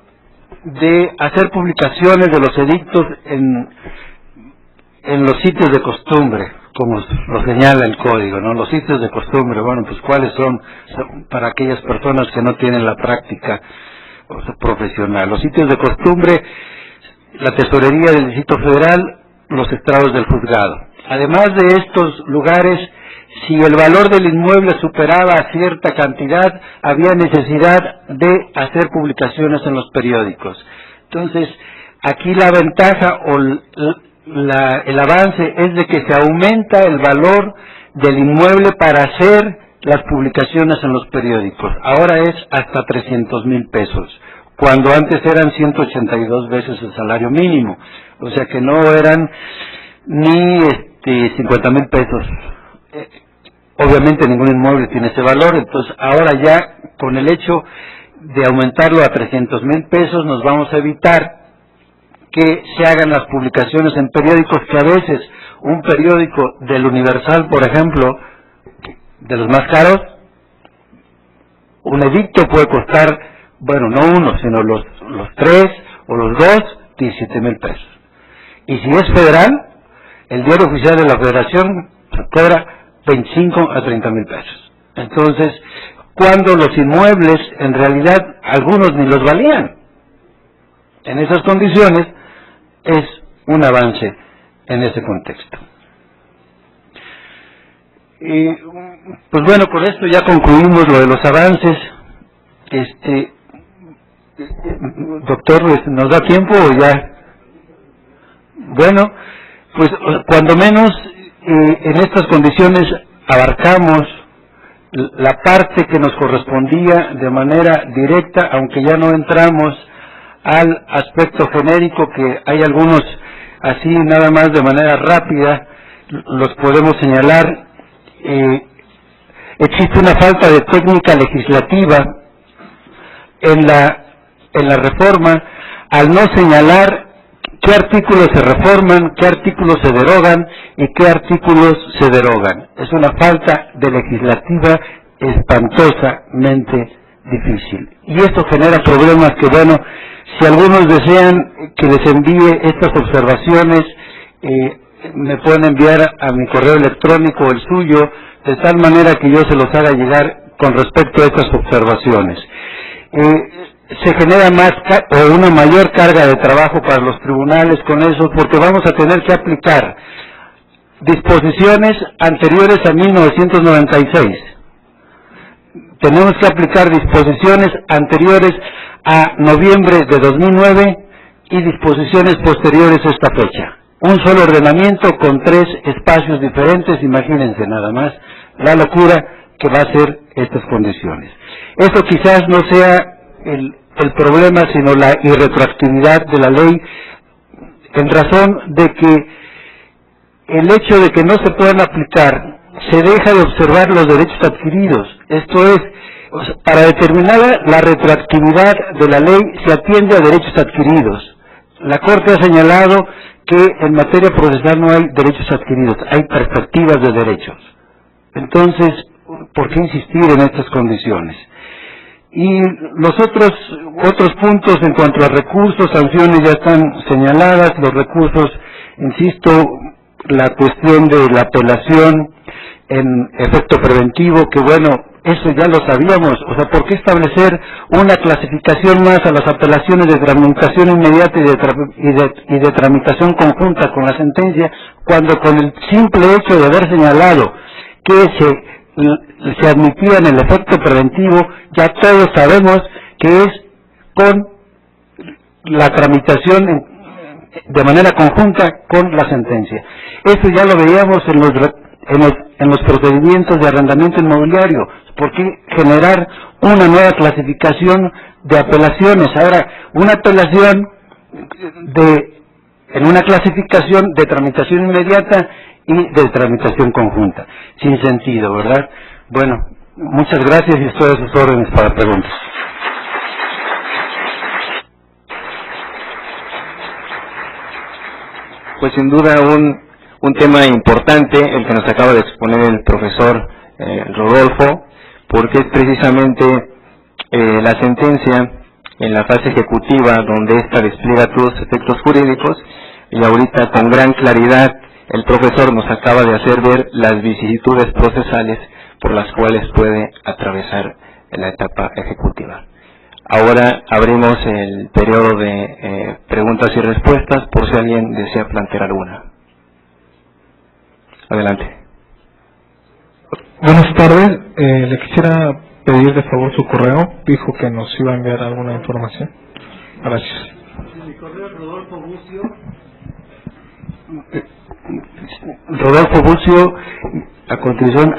de hacer publicaciones de los edictos en los sitios de costumbre, como lo señala el código, ¿no? Los sitios de costumbre, bueno, pues ¿cuáles son para aquellas personas que no tienen la práctica profesional? Los sitios de costumbre, la Tesorería del Distrito Federal, los estrados del juzgado. Además de estos lugares, si el valor del inmueble superaba cierta cantidad, había necesidad de hacer publicaciones en los periódicos. Entonces, aquí la ventaja o el avance es de que se aumenta el valor del inmueble para hacer las publicaciones en los periódicos. Ahora es hasta 300,000 pesos, cuando antes eran 182 veces el salario mínimo. O sea que no eran ni 50,000 pesos. Obviamente ningún inmueble tiene ese valor, entonces ahora ya con el hecho de aumentarlo a 300,000 pesos nos vamos a evitar que se hagan las publicaciones en periódicos, que a veces un periódico del Universal, por ejemplo, de los más caros, un edicto puede costar, bueno, no uno, sino los 3 o los 2, 17,000 pesos. Y si es federal, el diario oficial de la Federación cobra 25 a 30,000 pesos. Entonces, cuando los inmuebles, en realidad, algunos ni los valían. En esas condiciones, es un avance en ese contexto. Y, pues bueno, con esto ya concluimos lo de los avances. Doctor, ¿nos da tiempo o ya? Bueno, pues cuando menos en estas condiciones abarcamos la parte que nos correspondía de manera directa, aunque ya no entramos al aspecto genérico, que hay algunos así nada más de manera rápida, los podemos señalar. Existe una falta de técnica legislativa en la reforma al no señalar qué artículos se reforman, qué artículos se derogan y qué artículos se derogan. Es una falta de legislativa espantosamente difícil. Y esto genera problemas que, bueno, si algunos desean que les envíe estas observaciones me pueden enviar a mi correo electrónico o el suyo, de tal manera que yo se los haga llegar con respecto a estas observaciones. Se genera más o una mayor carga de trabajo para los tribunales con eso, porque vamos a tener que aplicar disposiciones anteriores a 1996. Tenemos que aplicar disposiciones anteriores a noviembre de 2009 y disposiciones posteriores a esta fecha. Un solo ordenamiento con 3 espacios diferentes, imagínense nada más la locura que va a ser estas condiciones. Eso quizás no sea el problema, sino la irretroactividad de la ley, en razón de que el hecho de que no se puedan aplicar, se deja de observar los derechos adquiridos. Esto es, para determinar la retroactividad de la ley se atiende a derechos adquiridos. La Corte ha señalado que en materia procesal no hay derechos adquiridos, hay perspectivas de derechos. Entonces, ¿por qué insistir en estas condiciones? Y los otros puntos en cuanto a recursos, sanciones ya están señaladas. Los recursos, insisto, la cuestión de la apelación en efecto preventivo, que bueno, eso ya lo sabíamos. O sea, ¿por qué establecer una clasificación más a las apelaciones de tramitación inmediata y de tramitación conjunta con la sentencia, cuando con el simple hecho de haber señalado que se admitía en el efecto preventivo, ya todos sabemos que es con la tramitación de manera conjunta con la sentencia? Eso ya lo veíamos en los procedimientos de arrendamiento inmobiliario. ¿Por qué generar una nueva clasificación de apelaciones? Ahora, una apelación en una clasificación de tramitación inmediata y de tramitación conjunta. Sin sentido, ¿verdad? Bueno, muchas gracias y estoy a sus órdenes para preguntas. Pues sin duda un tema importante el que nos acaba de exponer el profesor Rodolfo, porque es precisamente la sentencia en la fase ejecutiva donde ésta despliega todos los efectos jurídicos, y ahorita con gran claridad el profesor nos acaba de hacer ver las vicisitudes procesales por las cuales puede atravesar la etapa ejecutiva. Ahora abrimos el periodo de preguntas y respuestas por si alguien desea plantear alguna. Adelante. Buenas tardes, le quisiera pedir de favor su correo. Dijo que nos iba a enviar alguna información. Gracias. Mi correo es Rodolfo Bucio, a continuación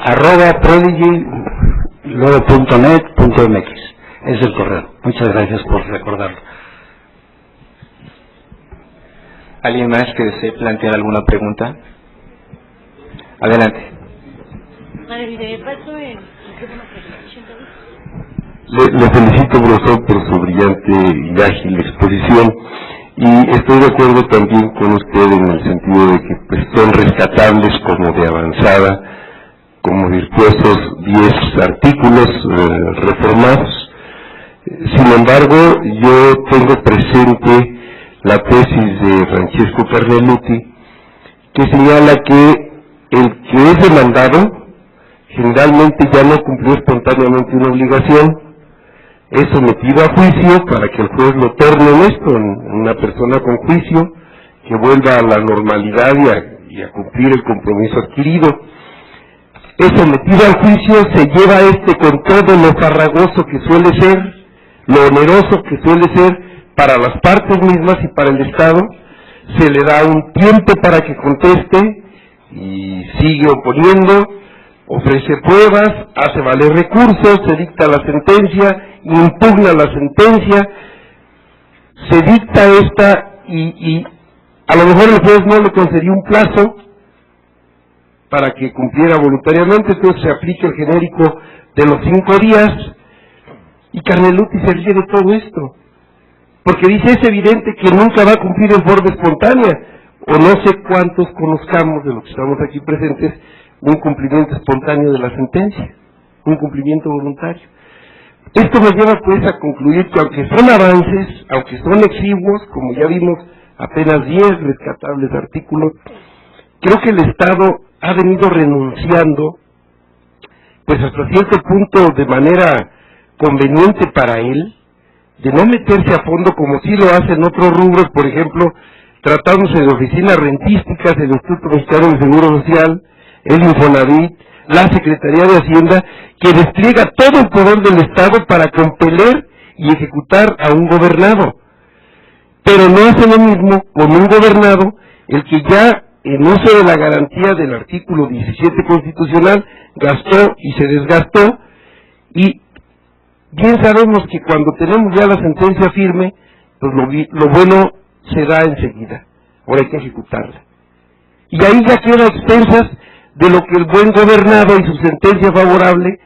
@prodigy.net.mx. Es el correo. Muchas gracias por recordarlo. ¿Alguien más que desee plantear alguna pregunta? Adelante. Le felicito, profesor, por su brillante y ágil exposición, y estoy de acuerdo también con usted en el sentido de que pues, son rescatables como de avanzada, como virtuosos 10 artículos reformados. Sin embargo, yo tengo presente la tesis de Francesco Carneluti, que señala que el que es demandado generalmente ya no cumplió espontáneamente una obligación, es sometido a juicio para que el juez lo torne honesto en una persona con juicio, que vuelva a la normalidad y a cumplir el compromiso adquirido. Es sometido al juicio, se lleva con todo lo farragoso que suele ser, lo oneroso que suele ser para las partes mismas y para el Estado, se le da un tiempo para que conteste y sigue oponiendo, ofrece pruebas, hace valer recursos, se dicta la sentencia, impugna la sentencia, se dicta esta y a lo mejor el juez no le concedió un plazo para que cumpliera voluntariamente, entonces se aplica el genérico de los 5 días, y Carneluti se ríe de todo esto, porque dice es evidente que nunca va a cumplir en forma espontánea, o no sé cuántos conozcamos de los que estamos aquí presentes un cumplimiento espontáneo de la sentencia, un cumplimiento voluntario. Esto nos lleva pues a concluir que aunque son avances, aunque son exiguos, como ya vimos apenas 10 rescatables artículos. Creo que el Estado ha venido renunciando, pues hasta cierto punto de manera conveniente para él, de no meterse a fondo como sí lo hacen otros rubros, por ejemplo, tratándose de oficinas rentísticas, el Instituto Mexicano del Seguro Social, el Infonavit, la Secretaría de Hacienda, que despliega todo el poder del Estado para compeler y ejecutar a un gobernado. Pero no hace lo mismo con un gobernado, el que ya en uso de la garantía del artículo 17 constitucional gastó y se desgastó, y bien sabemos que cuando tenemos ya la sentencia firme, pues lo bueno se da enseguida, ahora hay que ejecutarla. Y ahí ya queda a expensas de lo que el buen gobernado y su sentencia favorable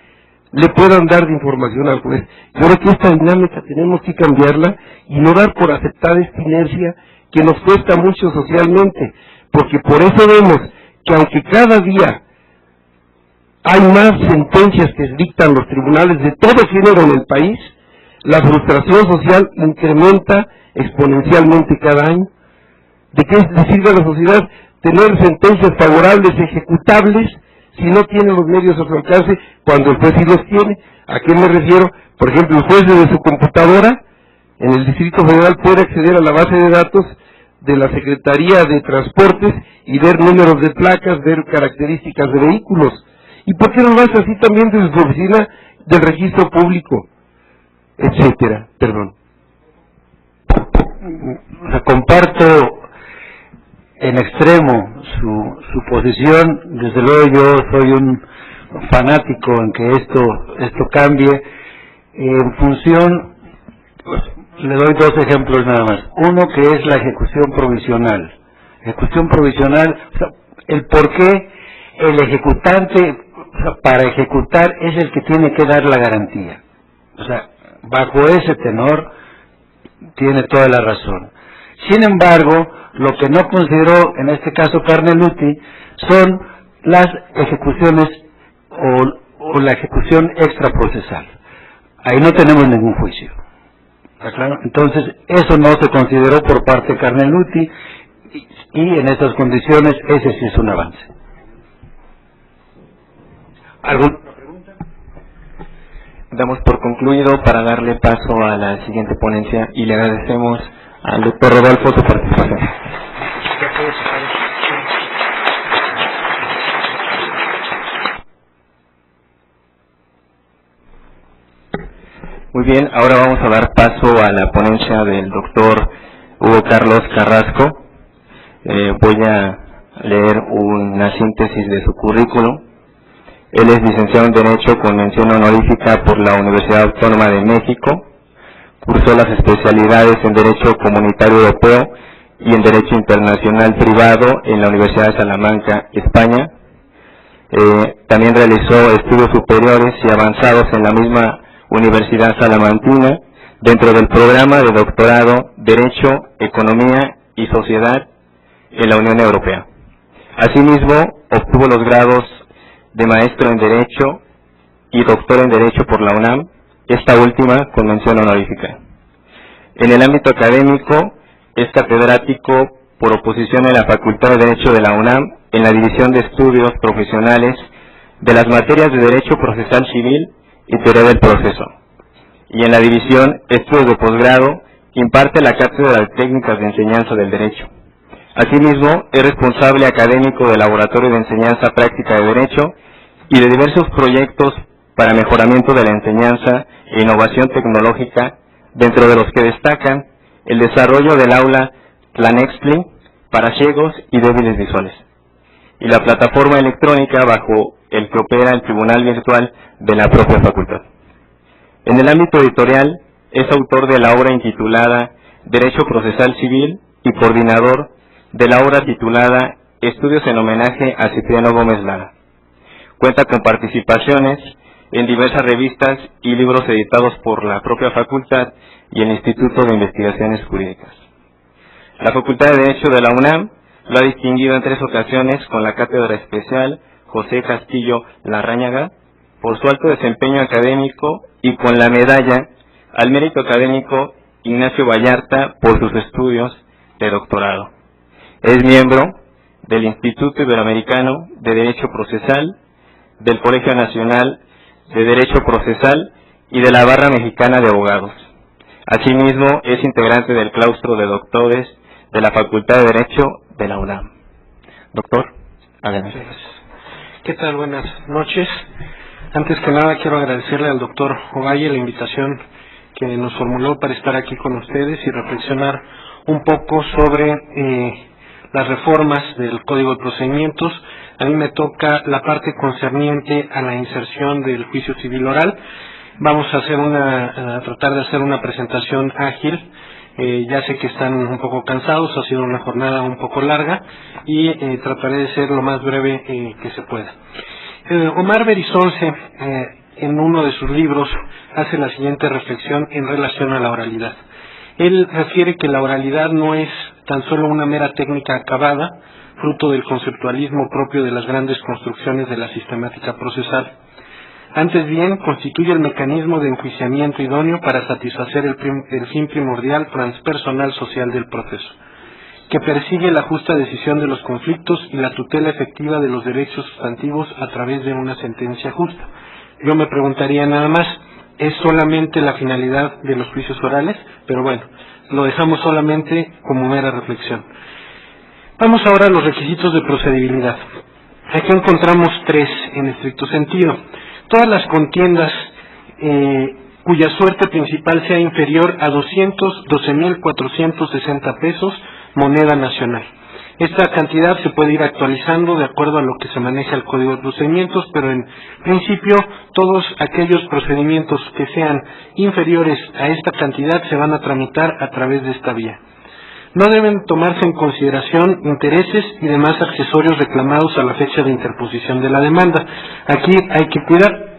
le puedan dar de información al juez. Yo creo que esta dinámica tenemos que cambiarla y no dar por aceptada esta inercia que nos cuesta mucho socialmente, porque por eso vemos que aunque cada día hay más sentencias que dictan los tribunales de todo género en el país, la frustración social incrementa exponencialmente cada año. ¿De qué le sirve a la sociedad tener sentencias favorables, ejecutables, si no tiene los medios a su alcance, cuando el juez sí los tiene? ¿A qué me refiero? Por ejemplo, el juez desde su computadora, en el Distrito Federal, puede acceder a la base de datos de la Secretaría de Transportes y ver números de placas, ver características de vehículos. ¿Y por qué no lo hace así también desde su oficina del registro público? Etcétera. Perdón. O sea, comparto en extremo su posición. Desde luego yo soy un fanático en que esto cambie. En función, pues, le doy dos ejemplos nada más. Uno que es la ejecución provisional. Ejecución provisional, o sea, el por qué el ejecutante, o sea, para ejecutar es el que tiene que dar la garantía. O sea, bajo ese tenor tiene toda la razón. Sin embargo, lo que no consideró en este caso Carneluti son las ejecuciones o la ejecución extraprocesal. Ahí no tenemos ningún juicio. ¿Está claro? Entonces, eso no se consideró por parte de Carneluti y en estas condiciones ese sí es un avance. ¿Alguna pregunta? Damos por concluido para darle paso a la siguiente ponencia y le agradecemos al doctor Rodolfo su participación. Muy bien, ahora vamos a dar paso a la ponencia del doctor Hugo Carlos Carrasco. Voy a leer una síntesis de su currículum. Él es licenciado en Derecho con mención honorífica por la Universidad Autónoma de México. Cursó las especialidades en Derecho Comunitario Europeo y en Derecho Internacional Privado en la Universidad de Salamanca, España. También realizó estudios superiores y avanzados en la misma Universidad Salamantina dentro del programa de doctorado Derecho, Economía y Sociedad en la Unión Europea. Asimismo, obtuvo los grados de Maestro en Derecho y Doctor en Derecho por la UNAM, esta última con mención honorífica. En el ámbito académico, es catedrático por oposición en la Facultad de Derecho de la UNAM en la División de Estudios Profesionales de las materias de Derecho Procesal Civil y Teoría del Proceso. Y en la División Estudios de Posgrado imparte la Cátedra de Técnicas de Enseñanza del Derecho. Asimismo, es responsable académico del Laboratorio de Enseñanza Práctica de Derecho y de diversos proyectos para mejoramiento de la enseñanza e innovación tecnológica, dentro de los que destacan el desarrollo del aula Tlanextli para ciegos y débiles visuales, y la plataforma electrónica bajo el que opera el Tribunal Virtual de la propia facultad. En el ámbito editorial, es autor de la obra intitulada Derecho Procesal Civil y coordinador de la obra titulada Estudios en homenaje a Cipriano Gómez Lara. Cuenta con participaciones en diversas revistas y libros editados por la propia facultad y el Instituto de Investigaciones Jurídicas. La Facultad de Derecho de la UNAM lo ha distinguido en 3 ocasiones con la Cátedra Especial José Castillo Larráñaga por su alto desempeño académico y con la medalla al mérito académico Ignacio Vallarta por sus estudios de doctorado. Es miembro del Instituto Iberoamericano de Derecho Procesal, del Colegio Nacional de Derecho Procesal y de la Barra Mexicana de Abogados. Asimismo, es integrante del claustro de doctores de la Facultad de Derecho de la UNAM. Doctor, adelante. ¿Qué tal? Buenas noches. Antes que nada, quiero agradecerle al doctor Ovalle la invitación que nos formuló para estar aquí con ustedes y reflexionar un poco sobre las reformas del Código de Procedimientos. A mí me toca la parte concerniente a la inserción del juicio civil oral. Vamos a tratar de hacer una presentación ágil. Ya sé que están un poco cansados, ha sido una jornada un poco larga y trataré de ser lo más breve que se pueda. Omar Berizonce, en uno de sus libros, hace la siguiente reflexión en relación a la oralidad. Él refiere que la oralidad no es tan solo una mera técnica acabada, fruto del conceptualismo propio de las grandes construcciones de la sistemática procesal. Antes bien, constituye el mecanismo de enjuiciamiento idóneo para satisfacer el fin primordial transpersonal social del proceso, que persigue la justa decisión de los conflictos y la tutela efectiva de los derechos sustantivos a través de una sentencia justa. Yo me preguntaría nada más, ¿es solamente la finalidad de los juicios orales? Pero bueno, lo dejamos solamente como mera reflexión. Vamos ahora a los requisitos de procedibilidad. Aquí encontramos tres en estricto sentido. Todas las contiendas cuya suerte principal sea inferior a 212,460 pesos, moneda nacional. Esta cantidad se puede ir actualizando de acuerdo a lo que se maneja el Código de Procedimientos, pero en principio todos aquellos procedimientos que sean inferiores a esta cantidad se van a tramitar a través de esta vía. No deben tomarse en consideración intereses y demás accesorios reclamados a la fecha de interposición de la demanda. Aquí hay que cuidar.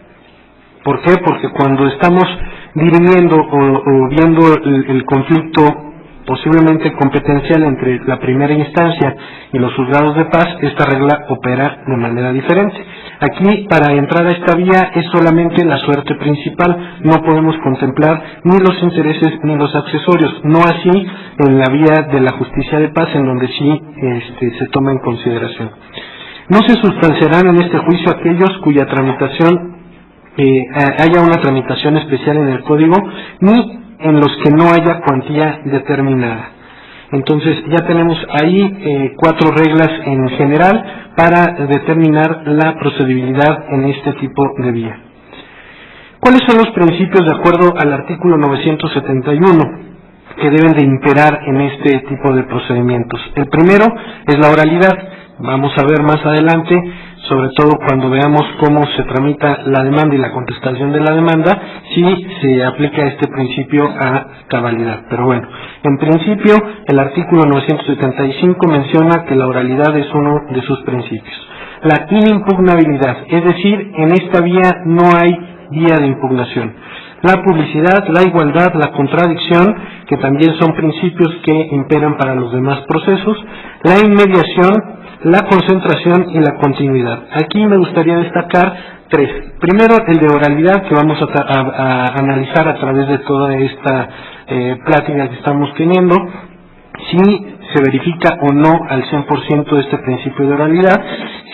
¿Por qué? Porque cuando estamos dirimiendo o viendo el conflicto posiblemente competencial entre la primera instancia y los juzgados de paz, esta regla opera de manera diferente. Aquí, para entrar a esta vía, es solamente la suerte principal, no podemos contemplar ni los intereses ni los accesorios, no así en la vía de la justicia de paz, en donde sí se toma en consideración. No se sustanciarán en este juicio aquellos cuya tramitación haya una tramitación especial en el código, ni en los que no haya cuantía determinada. Entonces ya tenemos ahí 4 reglas en general para determinar la procedibilidad en este tipo de vía. ¿Cuáles son los principios de acuerdo al artículo 971 que deben de imperar en este tipo de procedimientos? El primero es la oralidad. Vamos a ver más adelante, sobre todo cuando veamos cómo se tramita la demanda y la contestación de la demanda, si se aplica este principio a cabalidad. Pero bueno, en principio el artículo 975 menciona que la oralidad es uno de sus principios. La inimpugnabilidad, es decir, en esta vía no hay vía de impugnación. La publicidad, la igualdad, la contradicción, que también son principios que imperan para los demás procesos, la inmediación, la concentración y la continuidad. Aquí me gustaría destacar 3. Primero, el de oralidad, que vamos a analizar a través de toda esta plática que estamos teniendo, si se verifica o no al 100% de este principio de oralidad.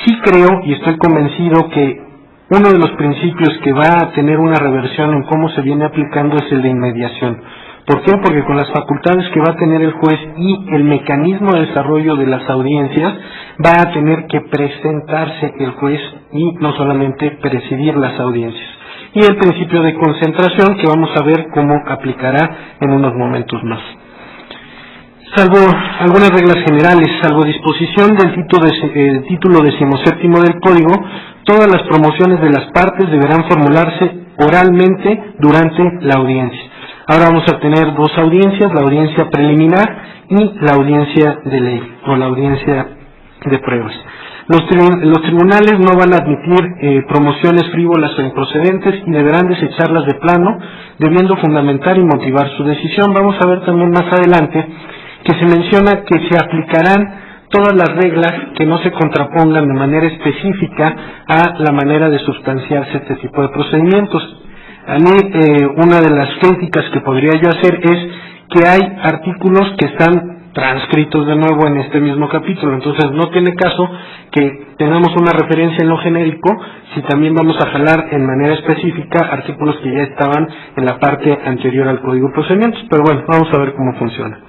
Sí creo y estoy convencido que uno de los principios que va a tener una reversión en cómo se viene aplicando es el de inmediación. ¿Por qué? Porque con las facultades que va a tener el juez y el mecanismo de desarrollo de las audiencias, va a tener que presentarse el juez y no solamente presidir las audiencias. Y el principio de concentración, que vamos a ver cómo aplicará en unos momentos más. Salvo algunas reglas generales, salvo disposición del título 17 del Código, todas las promociones de las partes deberán formularse oralmente durante la audiencia. Ahora vamos a tener 2 audiencias, la audiencia preliminar y la audiencia de ley, o la audiencia de pruebas. Los tribunales no van a admitir promociones frívolas o improcedentes y deberán desecharlas de plano, debiendo fundamentar y motivar su decisión. Vamos a ver también más adelante que se menciona que se aplicarán todas las reglas que no se contrapongan de manera específica a la manera de sustanciarse este tipo de procedimientos. A mí una de las críticas que podría yo hacer es que hay artículos que están transcritos de nuevo en este mismo capítulo. Entonces no tiene caso que tengamos una referencia en lo genérico si también vamos a jalar en manera específica artículos que ya estaban en la parte anterior al Código de Procedimientos. Pero bueno, vamos a ver cómo funciona.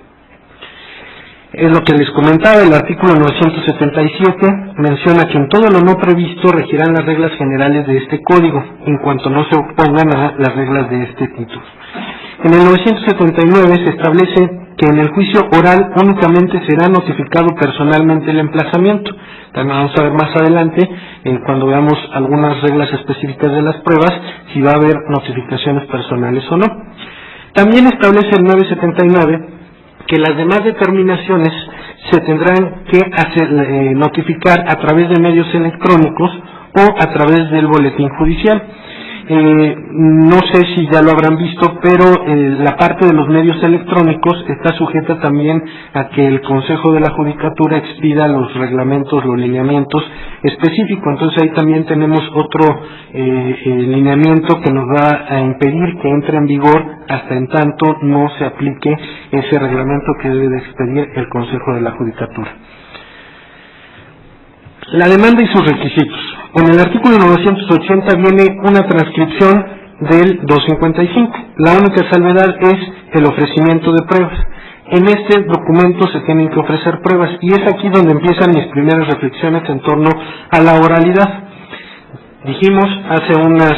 Es lo que les comentaba, el artículo 977 menciona que en todo lo no previsto regirán las reglas generales de este código, en cuanto no se opongan a las reglas de este título. En el 979 se establece que en el juicio oral únicamente será notificado personalmente el emplazamiento. También vamos a ver más adelante, cuando veamos algunas reglas específicas de las pruebas, si va a haber notificaciones personales o no. También establece el 979 que las demás determinaciones se tendrán que notificar a través de medios electrónicos o a través del boletín judicial. No sé si ya lo habrán visto, pero la parte de los medios electrónicos está sujeta también a que el Consejo de la Judicatura expida los reglamentos, los lineamientos específicos. Entonces ahí también tenemos otro lineamiento que nos va a impedir que entre en vigor hasta en tanto no se aplique ese reglamento que debe de expedir el Consejo de la Judicatura. La demanda y sus requisitos. En el artículo 980 viene una transcripción del 255. La única salvedad es el ofrecimiento de pruebas. En este documento se tienen que ofrecer pruebas y es aquí donde empiezan mis primeras reflexiones en torno a la oralidad. Dijimos hace unas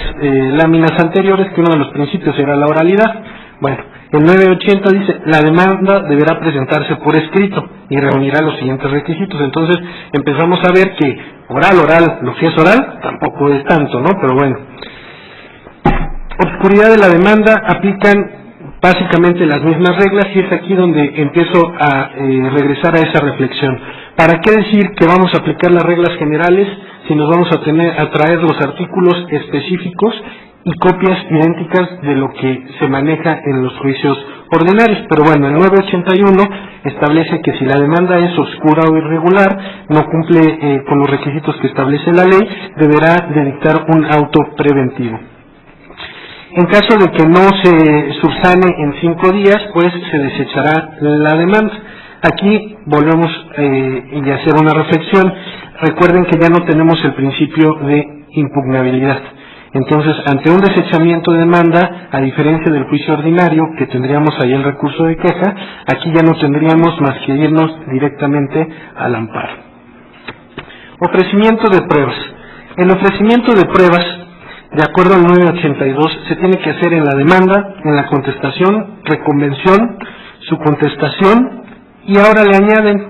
láminas anteriores que uno de los principios era la oralidad. Bueno, el 980 dice, la demanda deberá presentarse por escrito y reunirá los siguientes requisitos. Entonces empezamos a ver que oral, lo que es oral, tampoco es tanto, ¿no? Pero bueno. Obscuridad de la demanda, aplican básicamente las mismas reglas y es aquí donde empiezo a regresar a esa reflexión. ¿Para qué decir que vamos a aplicar las reglas generales si nos vamos a traer los artículos específicos y copias idénticas de lo que se maneja en los juicios ordinarios? Pero bueno, el 981 establece que si la demanda es oscura o irregular, no cumple con los requisitos que establece la ley, deberá de dictar un auto preventivo. En caso de que no se subsane en 5 días, pues se desechará la demanda. Aquí volvemos a hacer una reflexión. Recuerden que ya no tenemos el principio de impugnabilidad. Entonces, ante un desechamiento de demanda, a diferencia del juicio ordinario, que tendríamos ahí el recurso de queja, aquí ya no tendríamos más que irnos directamente al amparo. Ofrecimiento de pruebas. El ofrecimiento de pruebas, de acuerdo al 982, se tiene que hacer en la demanda, en la contestación, reconvención, su contestación, y ahora le añaden,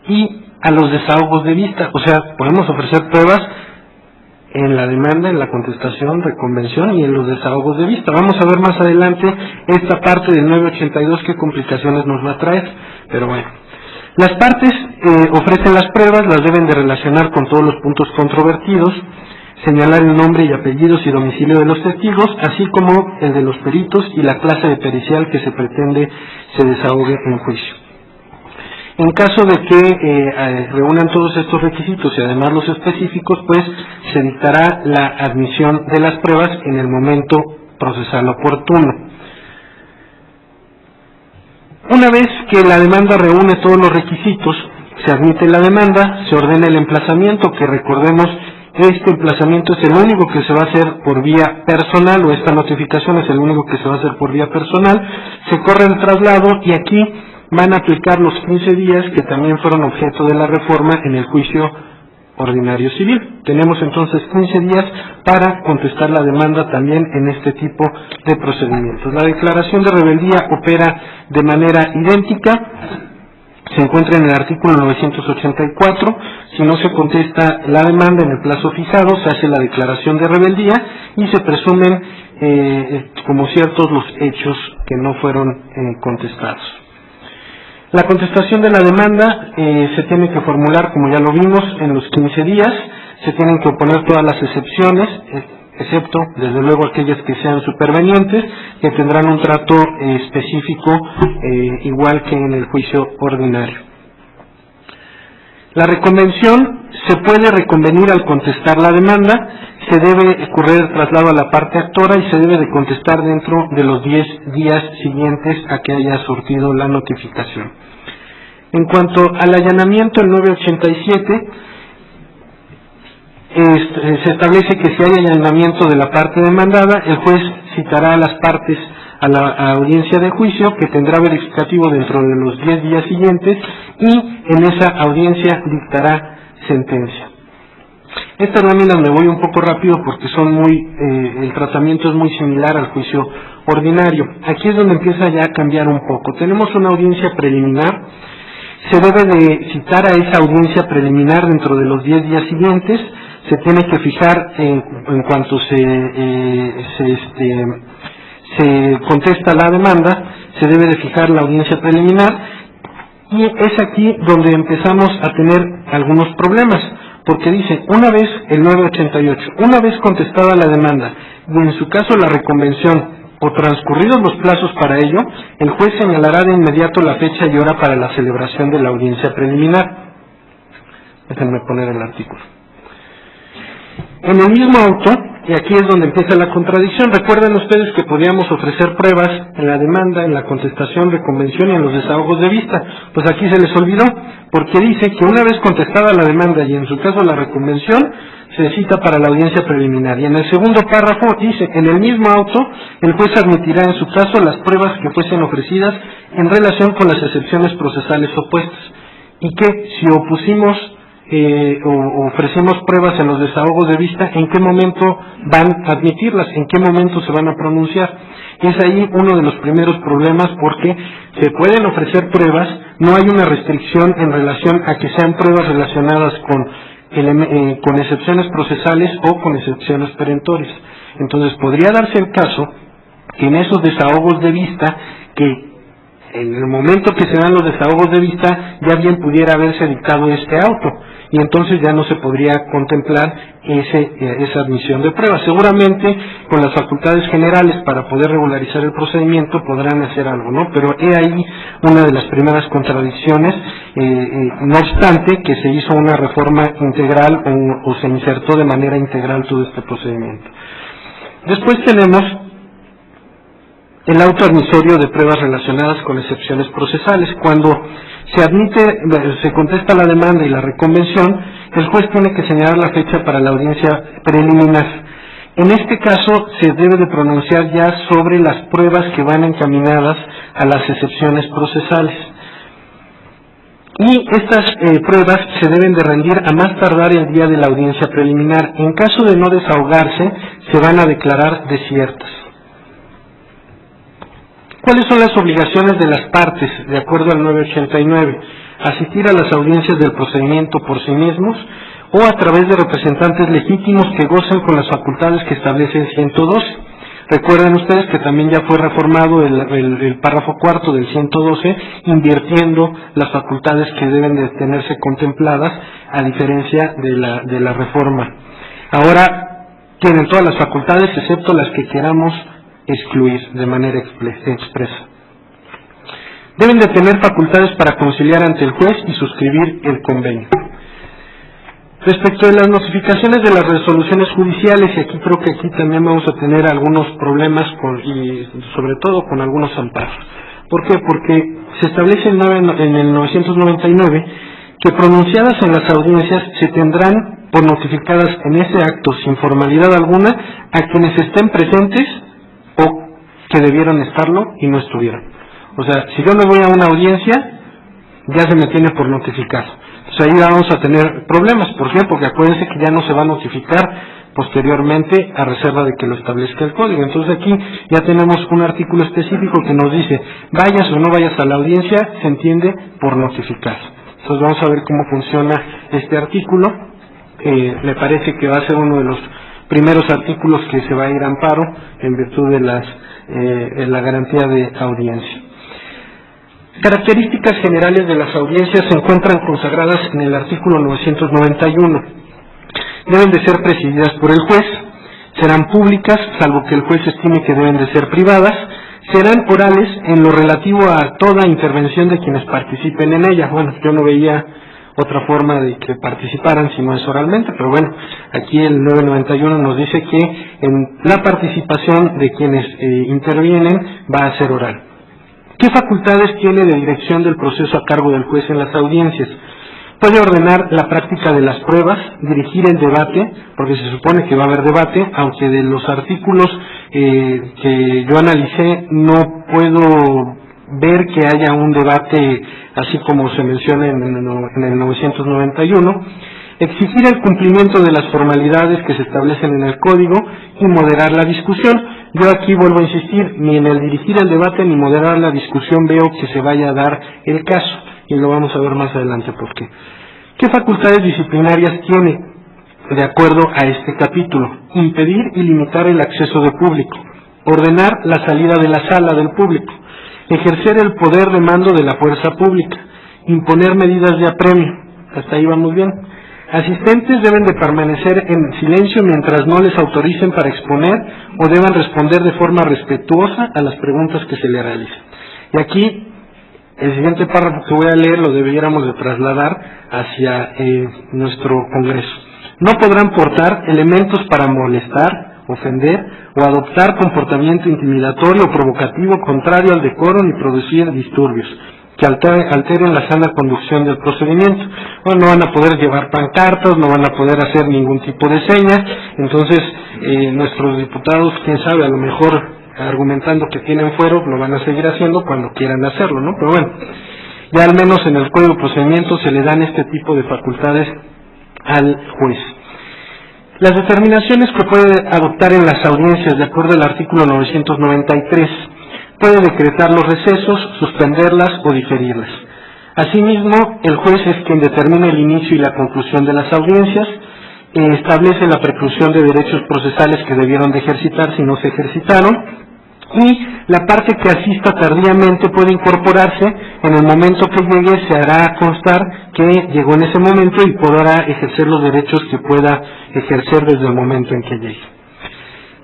y a los desahogos de vista. O sea, podemos ofrecer pruebas en la demanda, en la contestación, reconvención y en los desahogos de vista. Vamos a ver más adelante esta parte del 982 qué complicaciones nos va a traer, pero bueno. Las partes ofrecen las pruebas, las deben de relacionar con todos los puntos controvertidos, señalar el nombre y apellidos y domicilio de los testigos, así como el de los peritos y la clase de pericial que se pretende se desahogue en juicio. En caso de que reúnan todos estos requisitos y además los específicos, pues se dictará la admisión de las pruebas en el momento procesal oportuno. Una vez que la demanda reúne todos los requisitos, se admite la demanda, se ordena el emplazamiento, que recordemos, este emplazamiento es el único que se va a hacer por vía personal, o esta notificación es el único que se va a hacer por vía personal, se corre el traslado y aquí van a aplicar los 15 días que también fueron objeto de la reforma en el juicio ordinario civil. Tenemos entonces 15 días para contestar la demanda también en este tipo de procedimientos. La declaración de rebeldía opera de manera idéntica, se encuentra en el artículo 984, si no se contesta la demanda en el plazo fijado, se hace la declaración de rebeldía y se presumen como ciertos los hechos que no fueron contestados. La contestación de la demanda se tiene que formular, como ya lo vimos, en los 15 días, se tienen que oponer todas las excepciones, excepto, desde luego, aquellas que sean supervenientes, que tendrán un trato específico, igual que en el juicio ordinario. La reconvención se puede reconvenir al contestar la demanda, se debe correr el traslado a la parte actora y se debe de contestar dentro de los 10 días siguientes a que haya surtido la notificación. En cuanto al allanamiento, el 987, se establece que si hay allanamiento de la parte demandada, el juez citará a las partes a la audiencia de juicio, que tendrá verificativo dentro de los 10 días siguientes, y en esa audiencia dictará sentencia. Estas láminas me voy un poco rápido porque son el tratamiento es muy similar al juicio ordinario. Aquí es donde empieza ya a cambiar un poco. Tenemos una audiencia preliminar. Se debe de citar a esa audiencia preliminar dentro de los 10 días siguientes. Se tiene que fijar en cuanto se contesta la demanda, se debe de fijar la audiencia preliminar, y es aquí donde empezamos a tener algunos problemas, porque dice, una vez, el 988, una vez contestada la demanda, y en su caso la reconvención, o transcurridos los plazos para ello, el juez señalará de inmediato la fecha y hora para la celebración de la audiencia preliminar. Déjenme poner el artículo. En el mismo auto, y aquí es donde empieza la contradicción, recuerden ustedes que podíamos ofrecer pruebas en la demanda, en la contestación, reconvención y en los desahogos de vista. Pues aquí se les olvidó, porque dice que una vez contestada la demanda y en su caso la reconvención, se cita para la audiencia preliminar. Y en el segundo párrafo dice, en el mismo auto, el juez admitirá en su caso las pruebas que fuesen ofrecidas en relación con las excepciones procesales opuestas. Y que si opusimos o ofrecemos pruebas en los desahogos de vista, ¿en qué momento van a admitirlas? ¿En qué momento se van a pronunciar? Es ahí uno de los primeros problemas, porque se pueden ofrecer pruebas, no hay una restricción en relación a que sean pruebas relacionadas con excepciones procesales o con excepciones perentorias. Entonces podría darse el caso que en esos desahogos de vista, que en el momento que se dan los desahogos de vista, ya bien pudiera haberse dictado este auto, y entonces ya no se podría contemplar esa admisión de pruebas. Seguramente con las facultades generales para poder regularizar el procedimiento podrán hacer algo, ¿no? Pero he ahí una de las primeras contradicciones, no obstante que se hizo una reforma integral o se insertó de manera integral todo este procedimiento. Después tenemos el auto admisorio de pruebas relacionadas con excepciones procesales. Cuando se contesta la demanda y la reconvención, el juez tiene que señalar la fecha para la audiencia preliminar. En este caso se debe de pronunciar ya sobre las pruebas que van encaminadas a las excepciones procesales. Y estas pruebas se deben de rendir a más tardar el día de la audiencia preliminar. En caso de no desahogarse, se van a declarar desiertas. ¿Cuáles son las obligaciones de las partes, de acuerdo al 989? Asistir a las audiencias del procedimiento por sí mismos o a través de representantes legítimos que gocen con las facultades que establece el 112. Recuerden ustedes que también ya fue reformado el párrafo cuarto del 112, invirtiendo las facultades que deben de tenerse contempladas, a diferencia de la reforma. Ahora tienen todas las facultades excepto las que queramos excluir de manera expresa. Deben de tener facultades para conciliar ante el juez y suscribir el convenio. Respecto de las notificaciones de las resoluciones judiciales, y aquí creo que aquí también vamos a tener algunos problemas y sobre todo con algunos amparos. ¿Por qué? Porque se establece en el 999 que pronunciadas en las audiencias se tendrán por notificadas en ese acto sin formalidad alguna a quienes estén presentes o que debieron estarlo y no estuvieron. O sea, si yo me voy a una audiencia, ya se me tiene por notificado. Entonces ahí vamos a tener problemas. ¿Por qué? Porque acuérdense que ya no se va a notificar posteriormente a reserva de que lo establezca el código. Entonces aquí ya tenemos un artículo específico que nos dice, vayas o no vayas a la audiencia, se entiende por notificar. Entonces vamos a ver cómo funciona este artículo. Me parece que va a ser uno de los primeros artículos que se va a ir a amparo en virtud de la garantía de audiencia. Características generales de las audiencias se encuentran consagradas en el artículo 991. Deben de ser presididas por el juez, serán públicas, salvo que el juez estime que deben de ser privadas, serán orales en lo relativo a toda intervención de quienes participen en ella. Bueno, yo no veía otra forma de que participaran si no es oralmente, pero bueno, aquí el 991 nos dice que en la participación de quienes intervienen va a ser oral. ¿Qué facultades tiene de dirección del proceso a cargo del juez en las audiencias? Puede ordenar la práctica de las pruebas, dirigir el debate, porque se supone que va a haber debate, aunque de los artículos que yo analicé no puedo ver que haya un debate así como se menciona en el 991, exigir el cumplimiento de las formalidades que se establecen en el código y moderar la discusión. Yo aquí vuelvo a insistir, ni en el dirigir el debate ni moderar la discusión veo que se vaya a dar el caso, y lo vamos a ver más adelante por qué. ¿Qué facultades disciplinarias tiene de acuerdo a este capítulo? Impedir y limitar el acceso de público, ordenar la salida de la sala del público, ejercer el poder de mando de la fuerza pública, imponer medidas de apremio. Hasta ahí vamos bien. Asistentes deben de permanecer en silencio mientras no les autoricen para exponer o deban responder de forma respetuosa a las preguntas que se le realicen. Y aquí, el siguiente párrafo que voy a leer lo debiéramos de trasladar hacia nuestro Congreso. No podrán portar elementos para molestar, ofender o adoptar comportamiento intimidatorio o provocativo contrario al decoro ni producir disturbios que alteren la sana conducción del procedimiento. Bueno, no van a poder llevar pancartas, no van a poder hacer ningún tipo de seña. Entonces, nuestros diputados, quién sabe, a lo mejor argumentando que tienen fuero, lo van a seguir haciendo cuando quieran hacerlo, ¿no? Pero bueno, ya al menos en el Código de Procedimientos se le dan este tipo de facultades al juez. Las determinaciones que puede adoptar en las audiencias de acuerdo al artículo 993, puede decretar los recesos, suspenderlas o diferirlas. Asimismo, el juez es quien determina el inicio y la conclusión de las audiencias, establece la preclusión de derechos procesales que debieron de ejercitar si no se ejercitaron, y la parte que asista tardíamente puede incorporarse. En el momento que llegue se hará constar que llegó en ese momento y podrá ejercer los derechos que pueda ejercer desde el momento en que llegue.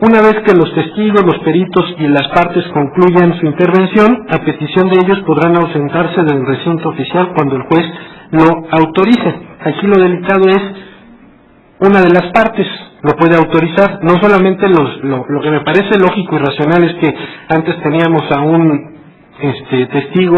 Una vez que los testigos, los peritos y las partes concluyan su intervención, a petición de ellos podrán ausentarse del recinto oficial cuando el juez lo autorice. Aquí lo delicado es una de las partes lo puede autorizar, no solamente lo que me parece lógico y racional es que antes teníamos a un testigo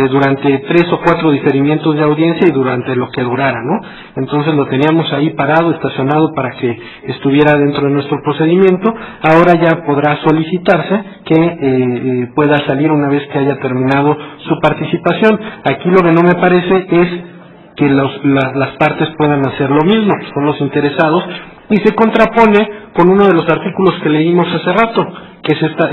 durante 3 o 4 diferimientos de audiencia y durante lo que durara, ¿no? Entonces lo teníamos ahí parado, estacionado para que estuviera dentro de nuestro procedimiento. Ahora ya podrá solicitarse que pueda salir una vez que haya terminado su participación. Aquí lo que no me parece es que las partes puedan hacer lo mismo, que son los interesados, y se contrapone con uno de los artículos que leímos hace rato,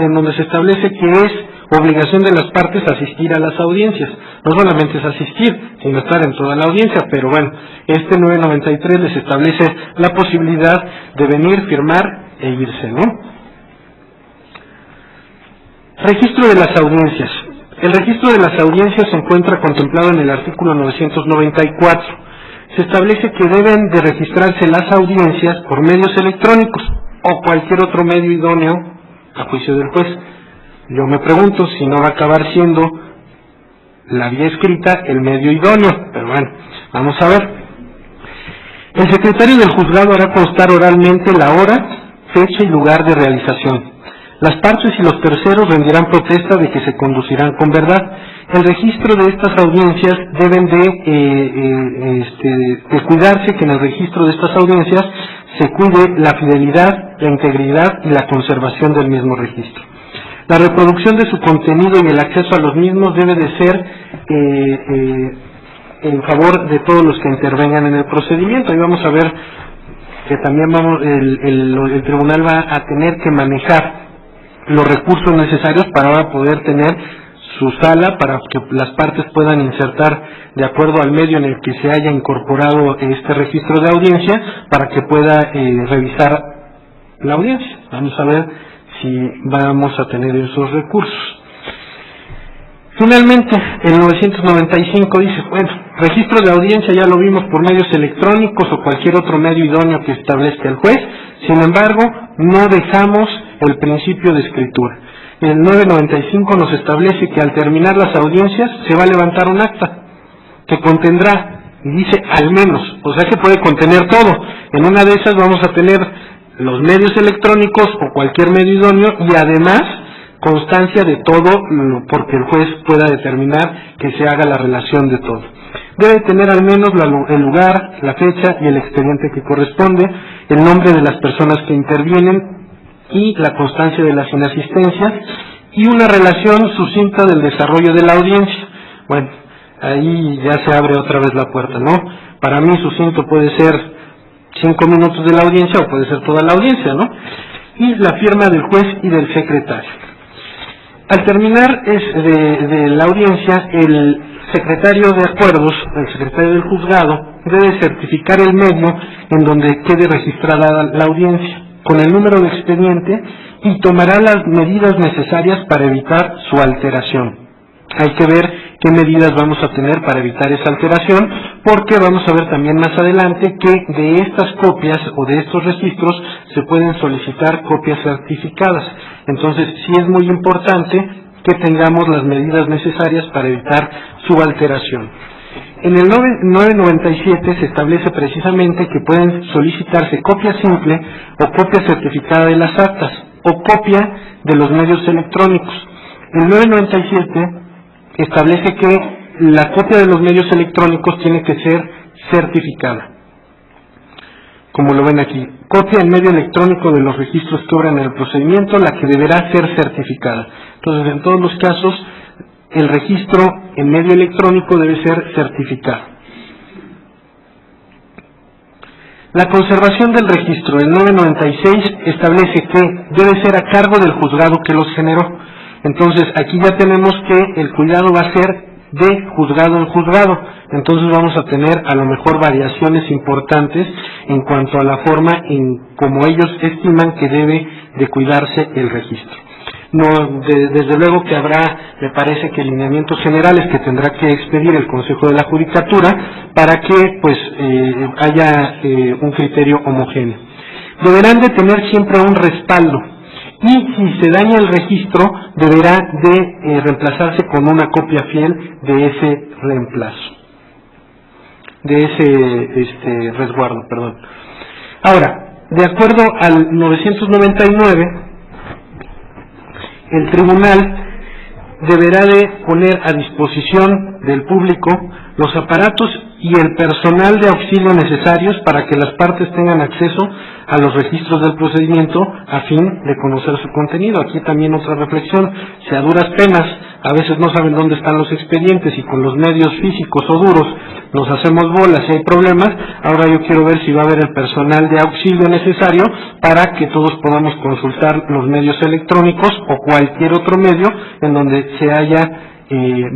en donde se establece que es obligación de las partes asistir a las audiencias. No solamente es asistir, sino estar en toda la audiencia, pero bueno, este 993 les establece la posibilidad de venir, firmar e irse, ¿no? Registro de las audiencias. El registro de las audiencias se encuentra contemplado en el artículo 994. Se establece que deben de registrarse las audiencias por medios electrónicos o cualquier otro medio idóneo a juicio del juez. Yo me pregunto si no va a acabar siendo la vía escrita el medio idóneo, pero bueno, vamos a ver. El secretario del juzgado hará constar oralmente la hora, fecha y lugar de realización. Las partes y los terceros rendirán protesta de que se conducirán con verdad. El registro de estas audiencias deben de cuidarse que en el registro de estas audiencias se cuide la fidelidad, la integridad y la conservación del mismo registro. La reproducción de su contenido y el acceso a los mismos debe de ser en favor de todos los que intervengan en el procedimiento. Y vamos a ver que también el tribunal va a tener que manejar los recursos necesarios para poder tener su sala, para que las partes puedan insertar de acuerdo al medio en el que se haya incorporado este registro de audiencia, para que pueda revisar la audiencia. Vamos a ver si vamos a tener esos recursos. Finalmente, el 995 dice, bueno, registro de audiencia ya lo vimos por medios electrónicos o cualquier otro medio idóneo que establezca el juez. Sin embargo, no dejamos el principio de escritura. El 995 nos establece que al terminar las audiencias se va a levantar un acta que contendrá, y dice al menos, o sea que puede contener todo. En una de esas vamos a tener los medios electrónicos o cualquier medio idóneo y además constancia de todo, porque el juez pueda determinar que se haga la relación de todo. Debe tener al menos el lugar, la fecha y el expediente que corresponde, el nombre de las personas que intervienen y la constancia de las inasistencias y una relación sucinta del desarrollo de la audiencia. Bueno, ahí ya se abre otra vez la puerta, ¿no? Para mí sucinto puede ser 5 minutos de la audiencia o puede ser toda la audiencia, ¿no? Y la firma del juez y del secretario. Al terminar de la audiencia, el secretario de acuerdos, el secretario del juzgado, debe certificar el medio en donde quede registrada la audiencia, con el número de expediente, y tomará las medidas necesarias para evitar su alteración. Hay que ver qué medidas vamos a tener para evitar esa alteración, porque vamos a ver también más adelante que de estas copias o de estos registros se pueden solicitar copias certificadas. Entonces sí es muy importante que tengamos las medidas necesarias para evitar su alteración. En el 997 se establece precisamente que pueden solicitarse copia simple o copia certificada de las actas o copia de los medios electrónicos. El 997 establece que la copia de los medios electrónicos tiene que ser certificada. Como lo ven aquí, copia en medio electrónico de los registros que obran en el procedimiento, la que deberá ser certificada. Entonces, en todos los casos, el registro en medio electrónico debe ser certificado. La conservación del registro, el 996, establece que debe ser a cargo del juzgado que los generó. Entonces, aquí ya tenemos que el cuidado va a ser de juzgado en juzgado. Entonces vamos a tener a lo mejor variaciones importantes en cuanto a la forma en como ellos estiman que debe de cuidarse el registro. Desde luego que habrá, me parece que lineamientos generales que tendrá que expedir el Consejo de la Judicatura para que pues haya un criterio homogéneo. Deberán de tener siempre un respaldo y si se daña el registro deberá de reemplazarse con una copia fiel de ese reemplazo, de ese resguardo, perdón. Ahora, de acuerdo al 999, el tribunal deberá de poner a disposición del público los aparatos y el personal de auxilio necesarios para que las partes tengan acceso a los registros del procedimiento a fin de conocer su contenido. Aquí también otra reflexión: si a duras penas a veces no saben dónde están los expedientes y con los medios físicos o duros nos hacemos bolas y hay problemas, ahora yo quiero ver si va a haber el personal de auxilio necesario para que todos podamos consultar los medios electrónicos o cualquier otro medio en donde se haya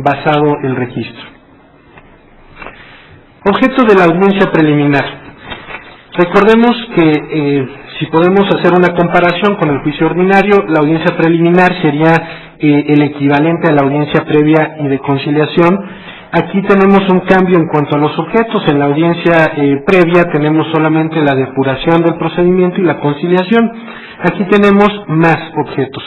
basado el registro. Objeto de la audiencia preliminar. Recordemos que si podemos hacer una comparación con el juicio ordinario, la audiencia preliminar sería el equivalente a la audiencia previa y de conciliación. Aquí tenemos un cambio en cuanto a los objetos. En la audiencia previa tenemos solamente la depuración del procedimiento y la conciliación. Aquí tenemos más objetos.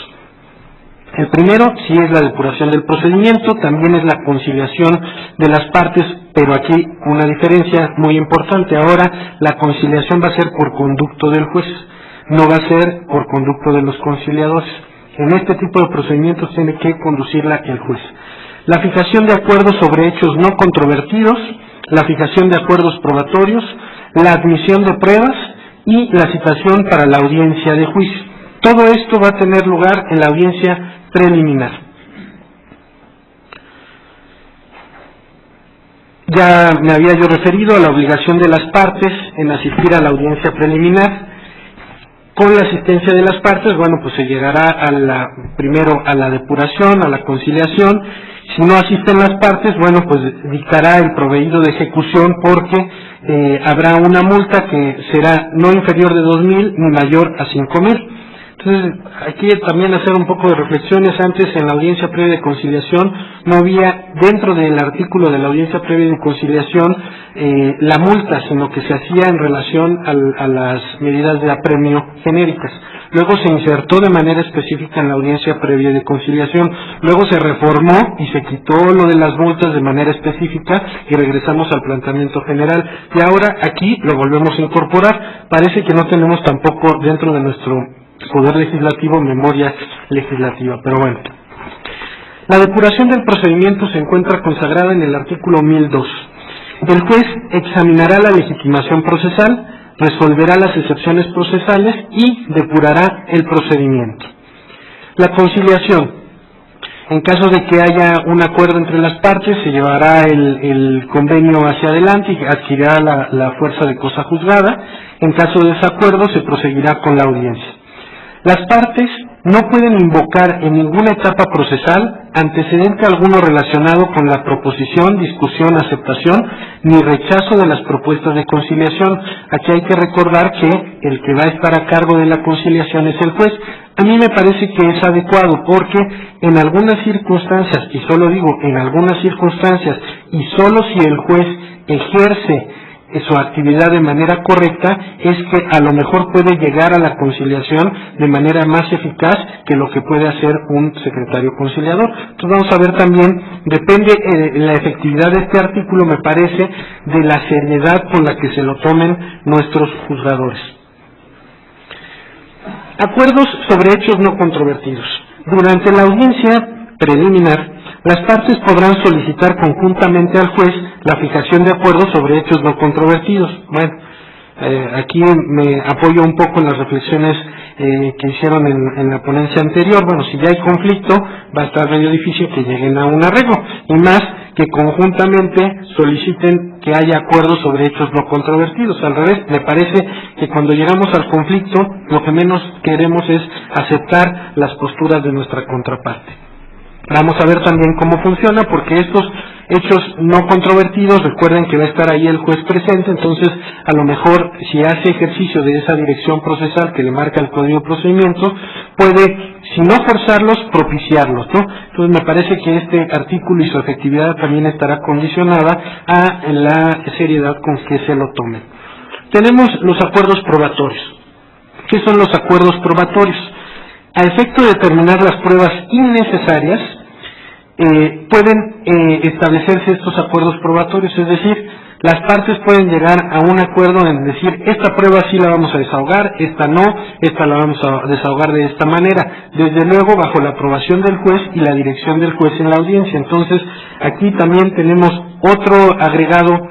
El primero sí es la depuración del procedimiento, también es la conciliación de las partes, pero aquí una diferencia muy importante. Ahora la conciliación va a ser por conducto del juez, no va a ser por conducto de los conciliadores. En este tipo de procedimientos tiene que conducirla el juez. La fijación de acuerdos sobre hechos no controvertidos, la fijación de acuerdos probatorios, la admisión de pruebas y la citación para la audiencia de juicio. Todo esto va a tener lugar en la audiencia preliminar. Ya me había yo referido a la obligación de las partes en asistir a la audiencia preliminar. Con la asistencia de las partes, bueno, pues se llegará primero a la depuración, a la conciliación. Si no asisten las partes, bueno, pues dictará el proveído de ejecución porque habrá una multa que será no inferior de 2,000 ni mayor a 5,000. Entonces, aquí también hacer un poco de reflexiones. Antes, en la audiencia previa de conciliación, no había dentro del artículo de la audiencia previa de conciliación la multa, sino que se hacía en relación a las medidas de apremio genéricas. Luego se insertó de manera específica en la audiencia previa de conciliación. Luego se reformó y se quitó lo de las multas de manera específica y regresamos al planteamiento general. Y ahora aquí lo volvemos a incorporar. Parece que no tenemos tampoco dentro de nuestro Poder Legislativo, memoria legislativa. Pero bueno, la depuración del procedimiento se encuentra consagrada en el artículo 1002. El juez examinará la legitimación procesal, resolverá las excepciones procesales y depurará el procedimiento. La conciliación. En caso de que haya un acuerdo entre las partes, se llevará el convenio hacia adelante y adquirirá la fuerza de cosa juzgada. En caso de desacuerdo, se proseguirá con la audiencia. Las partes no pueden invocar en ninguna etapa procesal antecedente alguno relacionado con la proposición, discusión, aceptación ni rechazo de las propuestas de conciliación. Aquí hay que recordar que el que va a estar a cargo de la conciliación es el juez. A mí me parece que es adecuado porque en algunas circunstancias, y solo digo en algunas circunstancias, y solo si el juez ejerce su actividad de manera correcta, es que a lo mejor puede llegar a la conciliación de manera más eficaz que lo que puede hacer un secretario conciliador. Entonces vamos a ver también, depende la efectividad de este artículo, me parece, de la seriedad con la que se lo tomen nuestros juzgadores. Acuerdos sobre hechos no controvertidos. Durante la audiencia preliminar, las partes podrán solicitar conjuntamente al juez la fijación de acuerdos sobre hechos no controvertidos. Bueno, aquí me apoyo un poco en las reflexiones que hicieron en la ponencia anterior. Bueno, si ya hay conflicto, va a estar medio difícil que lleguen a un arreglo, y más que conjuntamente soliciten que haya acuerdos sobre hechos no controvertidos. Al revés, me parece que cuando llegamos al conflicto, lo que menos queremos es aceptar las posturas de nuestra contraparte. Vamos a ver también cómo funciona, porque estos hechos no controvertidos, recuerden que va a estar ahí el juez presente, entonces a lo mejor si hace ejercicio de esa dirección procesal que le marca el Código de Procedimiento, puede, si no forzarlos, propiciarlos, ¿no? Entonces me parece que este artículo y su efectividad también estará condicionada a la seriedad con que se lo tomen. Tenemos los acuerdos probatorios. ¿Qué son los acuerdos probatorios? A efecto de determinar las pruebas innecesarias, pueden establecerse estos acuerdos probatorios, es decir, las partes pueden llegar a un acuerdo en decir, esta prueba sí la vamos a desahogar, esta no, esta la vamos a desahogar de esta manera, desde luego bajo la aprobación del juez y la dirección del juez en la audiencia. Entonces, aquí también tenemos otro agregado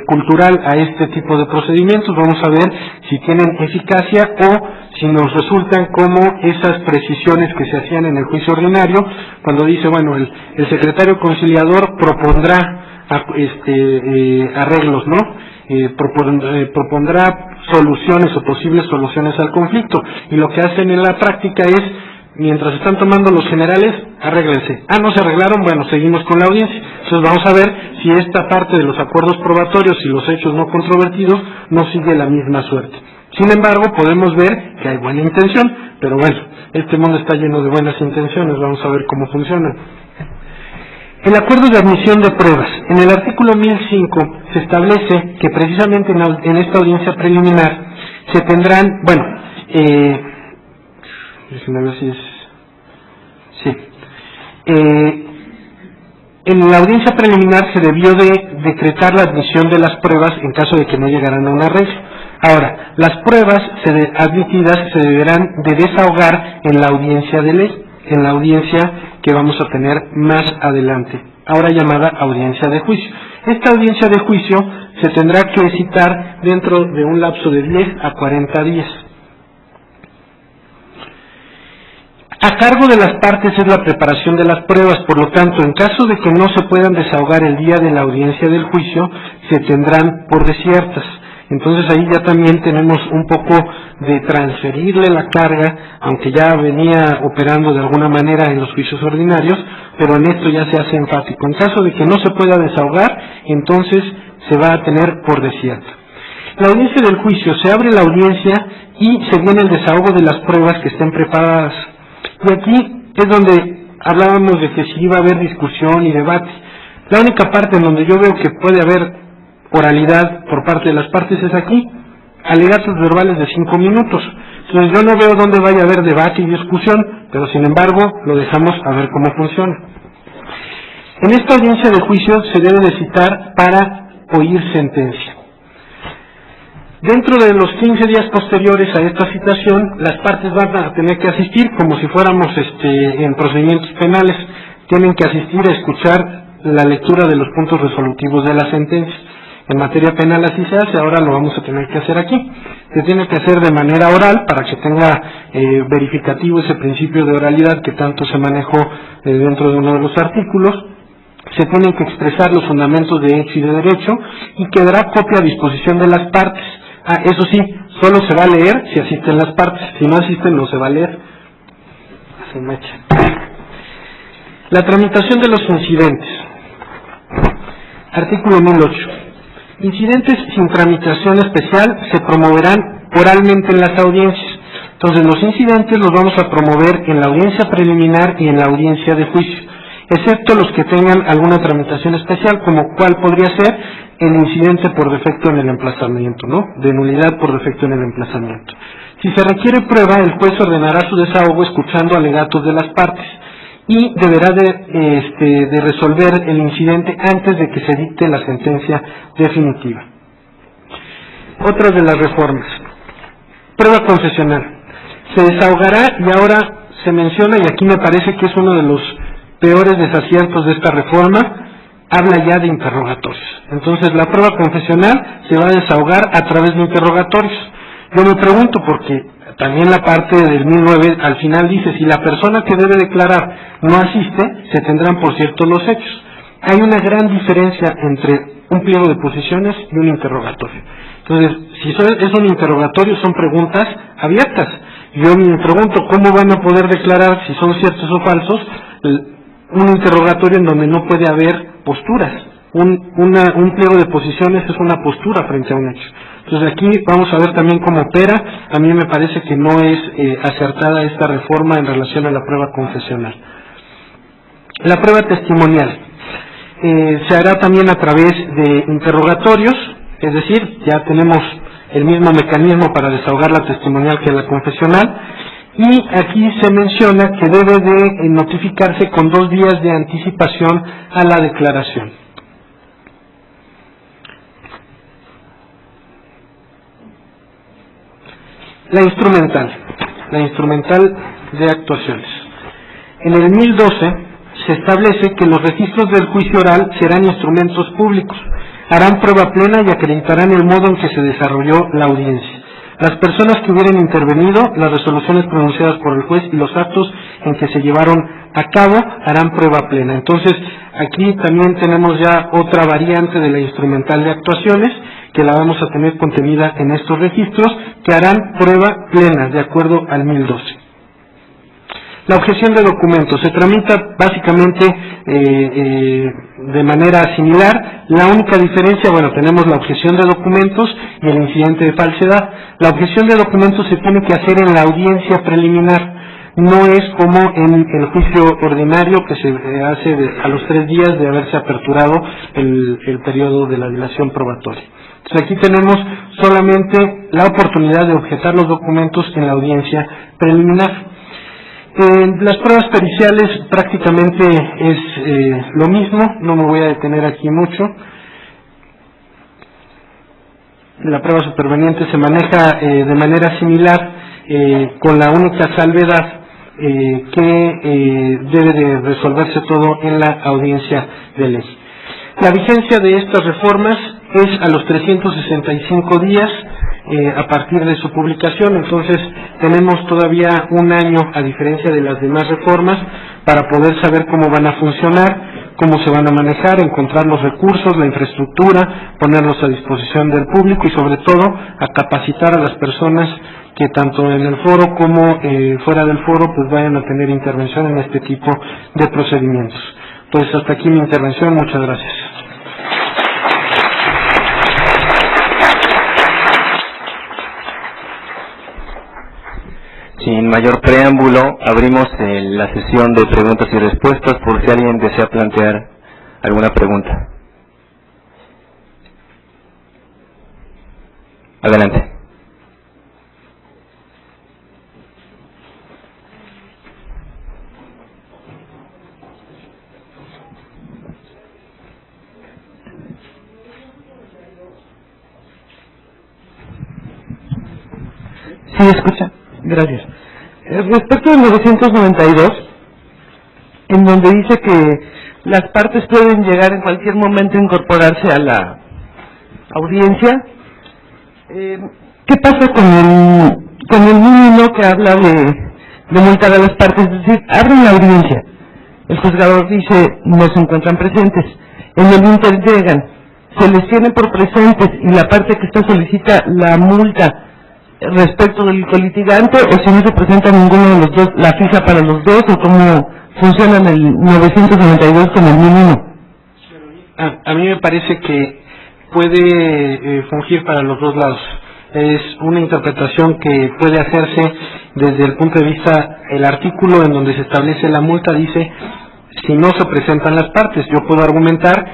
cultural a este tipo de procedimientos. Vamos a ver si tienen eficacia o si nos resultan como esas precisiones que se hacían en el juicio ordinario, cuando dice, bueno, el secretario conciliador propondrá arreglos, ¿no? Propondrá soluciones o posibles soluciones al conflicto, y lo que hacen en la práctica es, mientras están tomando los generales, arréglense. No se arreglaron, bueno, seguimos con la audiencia. Entonces vamos a ver si esta parte de los acuerdos probatorios y los hechos no controvertidos no sigue la misma suerte. Sin embargo, podemos ver que hay buena intención, pero bueno, este mundo está lleno de buenas intenciones, vamos a ver cómo funciona. El acuerdo de admisión de pruebas. En el artículo 1005 se establece que precisamente en esta audiencia preliminar se tendrán, bueno, déjenme ver si es... Sí. En la audiencia preliminar se debió de decretar la admisión de las pruebas en caso de que no llegaran a un arreglo. Ahora, las pruebas admitidas se deberán de desahogar en la audiencia de ley, en la audiencia que vamos a tener más adelante, ahora llamada audiencia de juicio. Esta audiencia de juicio se tendrá que citar dentro de un lapso de 10 a 40 días. A cargo de las partes es la preparación de las pruebas, por lo tanto, en caso de que no se puedan desahogar el día de la audiencia del juicio, se tendrán por desiertas. Entonces ahí ya también tenemos un poco de transferirle la carga, aunque ya venía operando de alguna manera en los juicios ordinarios, pero en esto ya se hace enfático. En caso de que no se pueda desahogar, entonces se va a tener por desierto. La audiencia del juicio, se abre la audiencia y se viene el desahogo de las pruebas que estén preparadas. Y aquí es donde hablábamos de que si iba a haber discusión y debate. La única parte en donde yo veo que puede haber oralidad por parte de las partes es aquí, alegatos verbales de 5 minutos. Entonces yo no veo dónde vaya a haber debate y discusión, pero sin embargo lo dejamos a ver cómo funciona. En esta audiencia de juicio se debe de citar para oír sentencia. Dentro de los 15 días posteriores a esta citación, las partes van a tener que asistir como si fuéramos en procedimientos penales. Tienen que asistir a escuchar la lectura de los puntos resolutivos de la sentencia. En materia penal así se hace, ahora lo vamos a tener que hacer aquí. Se tiene que hacer de manera oral para que tenga verificativo ese principio de oralidad que tanto se manejó dentro de uno de los artículos. Se tienen que expresar los fundamentos de hecho y de derecho y quedará copia a disposición de las partes. Eso sí, solo se va a leer si asisten las partes. Si no asisten, no se va a leer. La tramitación de los incidentes. Artículo 1008. Incidentes sin tramitación especial se promoverán oralmente en las audiencias. Entonces, los incidentes los vamos a promover en la audiencia preliminar y en la audiencia de juicio, excepto los que tengan alguna tramitación especial, como cuál podría ser el incidente por defecto en el emplazamiento, ¿no? De nulidad por defecto en el emplazamiento. Si se requiere prueba, el juez ordenará su desahogo escuchando alegatos de las partes y deberá de resolver el incidente antes de que se dicte la sentencia definitiva. Otras de las reformas. Prueba confesional. Se desahogará y ahora se menciona, y aquí me parece que es uno de los peores desaciertos de esta reforma, habla ya de interrogatorios. Entonces la prueba confesional se va a desahogar a través de interrogatorios. Yo me pregunto porque también la parte del 1009 al final dice, si la persona que debe declarar no asiste, se tendrán por cierto los hechos. Hay una gran diferencia entre un pliego de posiciones y un interrogatorio. Entonces, si es un interrogatorio, son preguntas abiertas. Yo me pregunto, ¿cómo van a poder declarar si son ciertos o falsos? Un interrogatorio en donde no puede haber posturas. Un pliego de posiciones es una postura frente a un hecho. Entonces aquí vamos a ver también cómo opera. A mí me parece que no es acertada esta reforma en relación a la prueba confesional. La prueba testimonial se hará también a través de interrogatorios, es decir, ya tenemos el mismo mecanismo para desahogar la testimonial que la confesional. Y aquí se menciona que debe de notificarse con 2 días de anticipación a la declaración. La instrumental de actuaciones. En el 1012 se establece que los registros del juicio oral serán instrumentos públicos, harán prueba plena y acreditarán el modo en que se desarrolló la audiencia. Las personas que hubieran intervenido, las resoluciones pronunciadas por el juez y los actos en que se llevaron a cabo harán prueba plena. Entonces, aquí también tenemos ya otra variante de la instrumental de actuaciones, que la vamos a tener contenida en estos registros, que harán prueba plena, de acuerdo al 1012. La objeción de documentos se tramita básicamente de manera similar. La única diferencia, bueno, tenemos la objeción de documentos y el incidente de falsedad. La objeción de documentos se tiene que hacer en la audiencia preliminar. No es como en el juicio ordinario que se hace a los 3 días de haberse aperturado el periodo de la dilación probatoria. Entonces aquí tenemos solamente la oportunidad de objetar los documentos en la audiencia preliminar. Las pruebas periciales prácticamente es lo mismo, no me voy a detener aquí mucho. La prueba superveniente se maneja de manera similar, con la única salvedad que debe de resolverse todo en la audiencia de ley. La vigencia de estas reformas es a los 365 días a partir de su publicación. Entonces tenemos todavía un año, a diferencia de las demás reformas, para poder saber cómo van a funcionar, cómo se van a manejar, encontrar los recursos, la infraestructura, ponerlos a disposición del público y sobre todo a capacitar a las personas que tanto en el foro como fuera del foro pues vayan a tener intervención en este tipo de procedimientos. Entonces hasta aquí mi intervención, muchas gracias. Sin mayor preámbulo, abrimos la sesión de preguntas y respuestas por si alguien desea plantear alguna pregunta. Adelante. Sí, escucha. Gracias. Respecto al 992, en donde dice que las partes pueden llegar en cualquier momento a incorporarse a la audiencia, ¿qué pasa con el mínimo que habla de multar a las partes? Es decir, abren la audiencia, el juzgador dice no se encuentran presentes, en el inter llegan, se les tiene por presentes y la parte que está solicita la multa respecto del colitigante, o si no se presenta ninguno de los dos, la fija para los dos, o cómo funciona en el 992 con el mínimo. A mí me parece que puede fungir para los dos lados. Es una interpretación que puede hacerse desde el punto de vista, el artículo en donde se establece la multa dice, si no se presentan las partes, yo puedo argumentar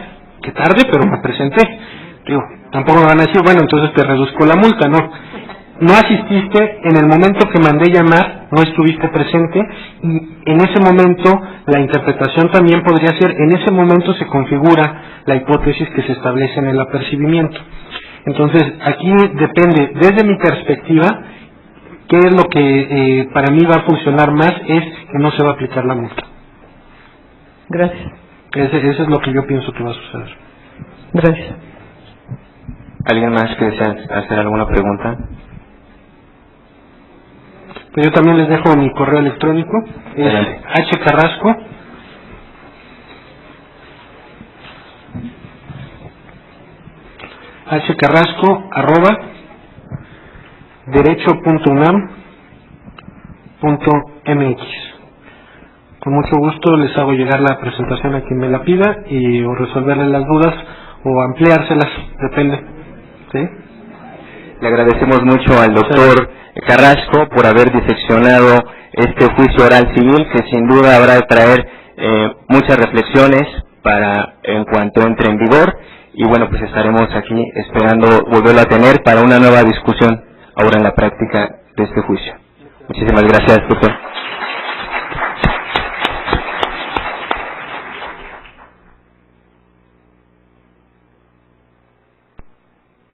que tarde, pero me presenté. Digo, tampoco me van a decir, bueno, entonces te reduzco la multa, no. No asististe, en el momento que mandé llamar, no estuviste presente, y en ese momento la interpretación también podría ser, en ese momento se configura la hipótesis que se establece en el apercibimiento. Entonces, aquí depende, desde mi perspectiva, qué es lo que para mí va a funcionar más, es que no se va a aplicar la multa. Gracias. Eso es lo que yo pienso que va a suceder. Gracias. ¿Alguien más que desea hacer alguna pregunta? Pues yo también les dejo mi correo electrónico, es hcarrasco @derecho.unam.mx. Con mucho gusto les hago llegar la presentación a quien me la pida y o resolverles las dudas o ampliárselas, depende. ¿Sí? Le agradecemos mucho al doctor Carrasco por haber diseccionado este juicio oral civil, que sin duda habrá de traer muchas reflexiones para en cuanto entre en vigor, y bueno, pues estaremos aquí esperando volverlo a tener para una nueva discusión ahora en la práctica de este juicio. Muchísimas gracias, doctor.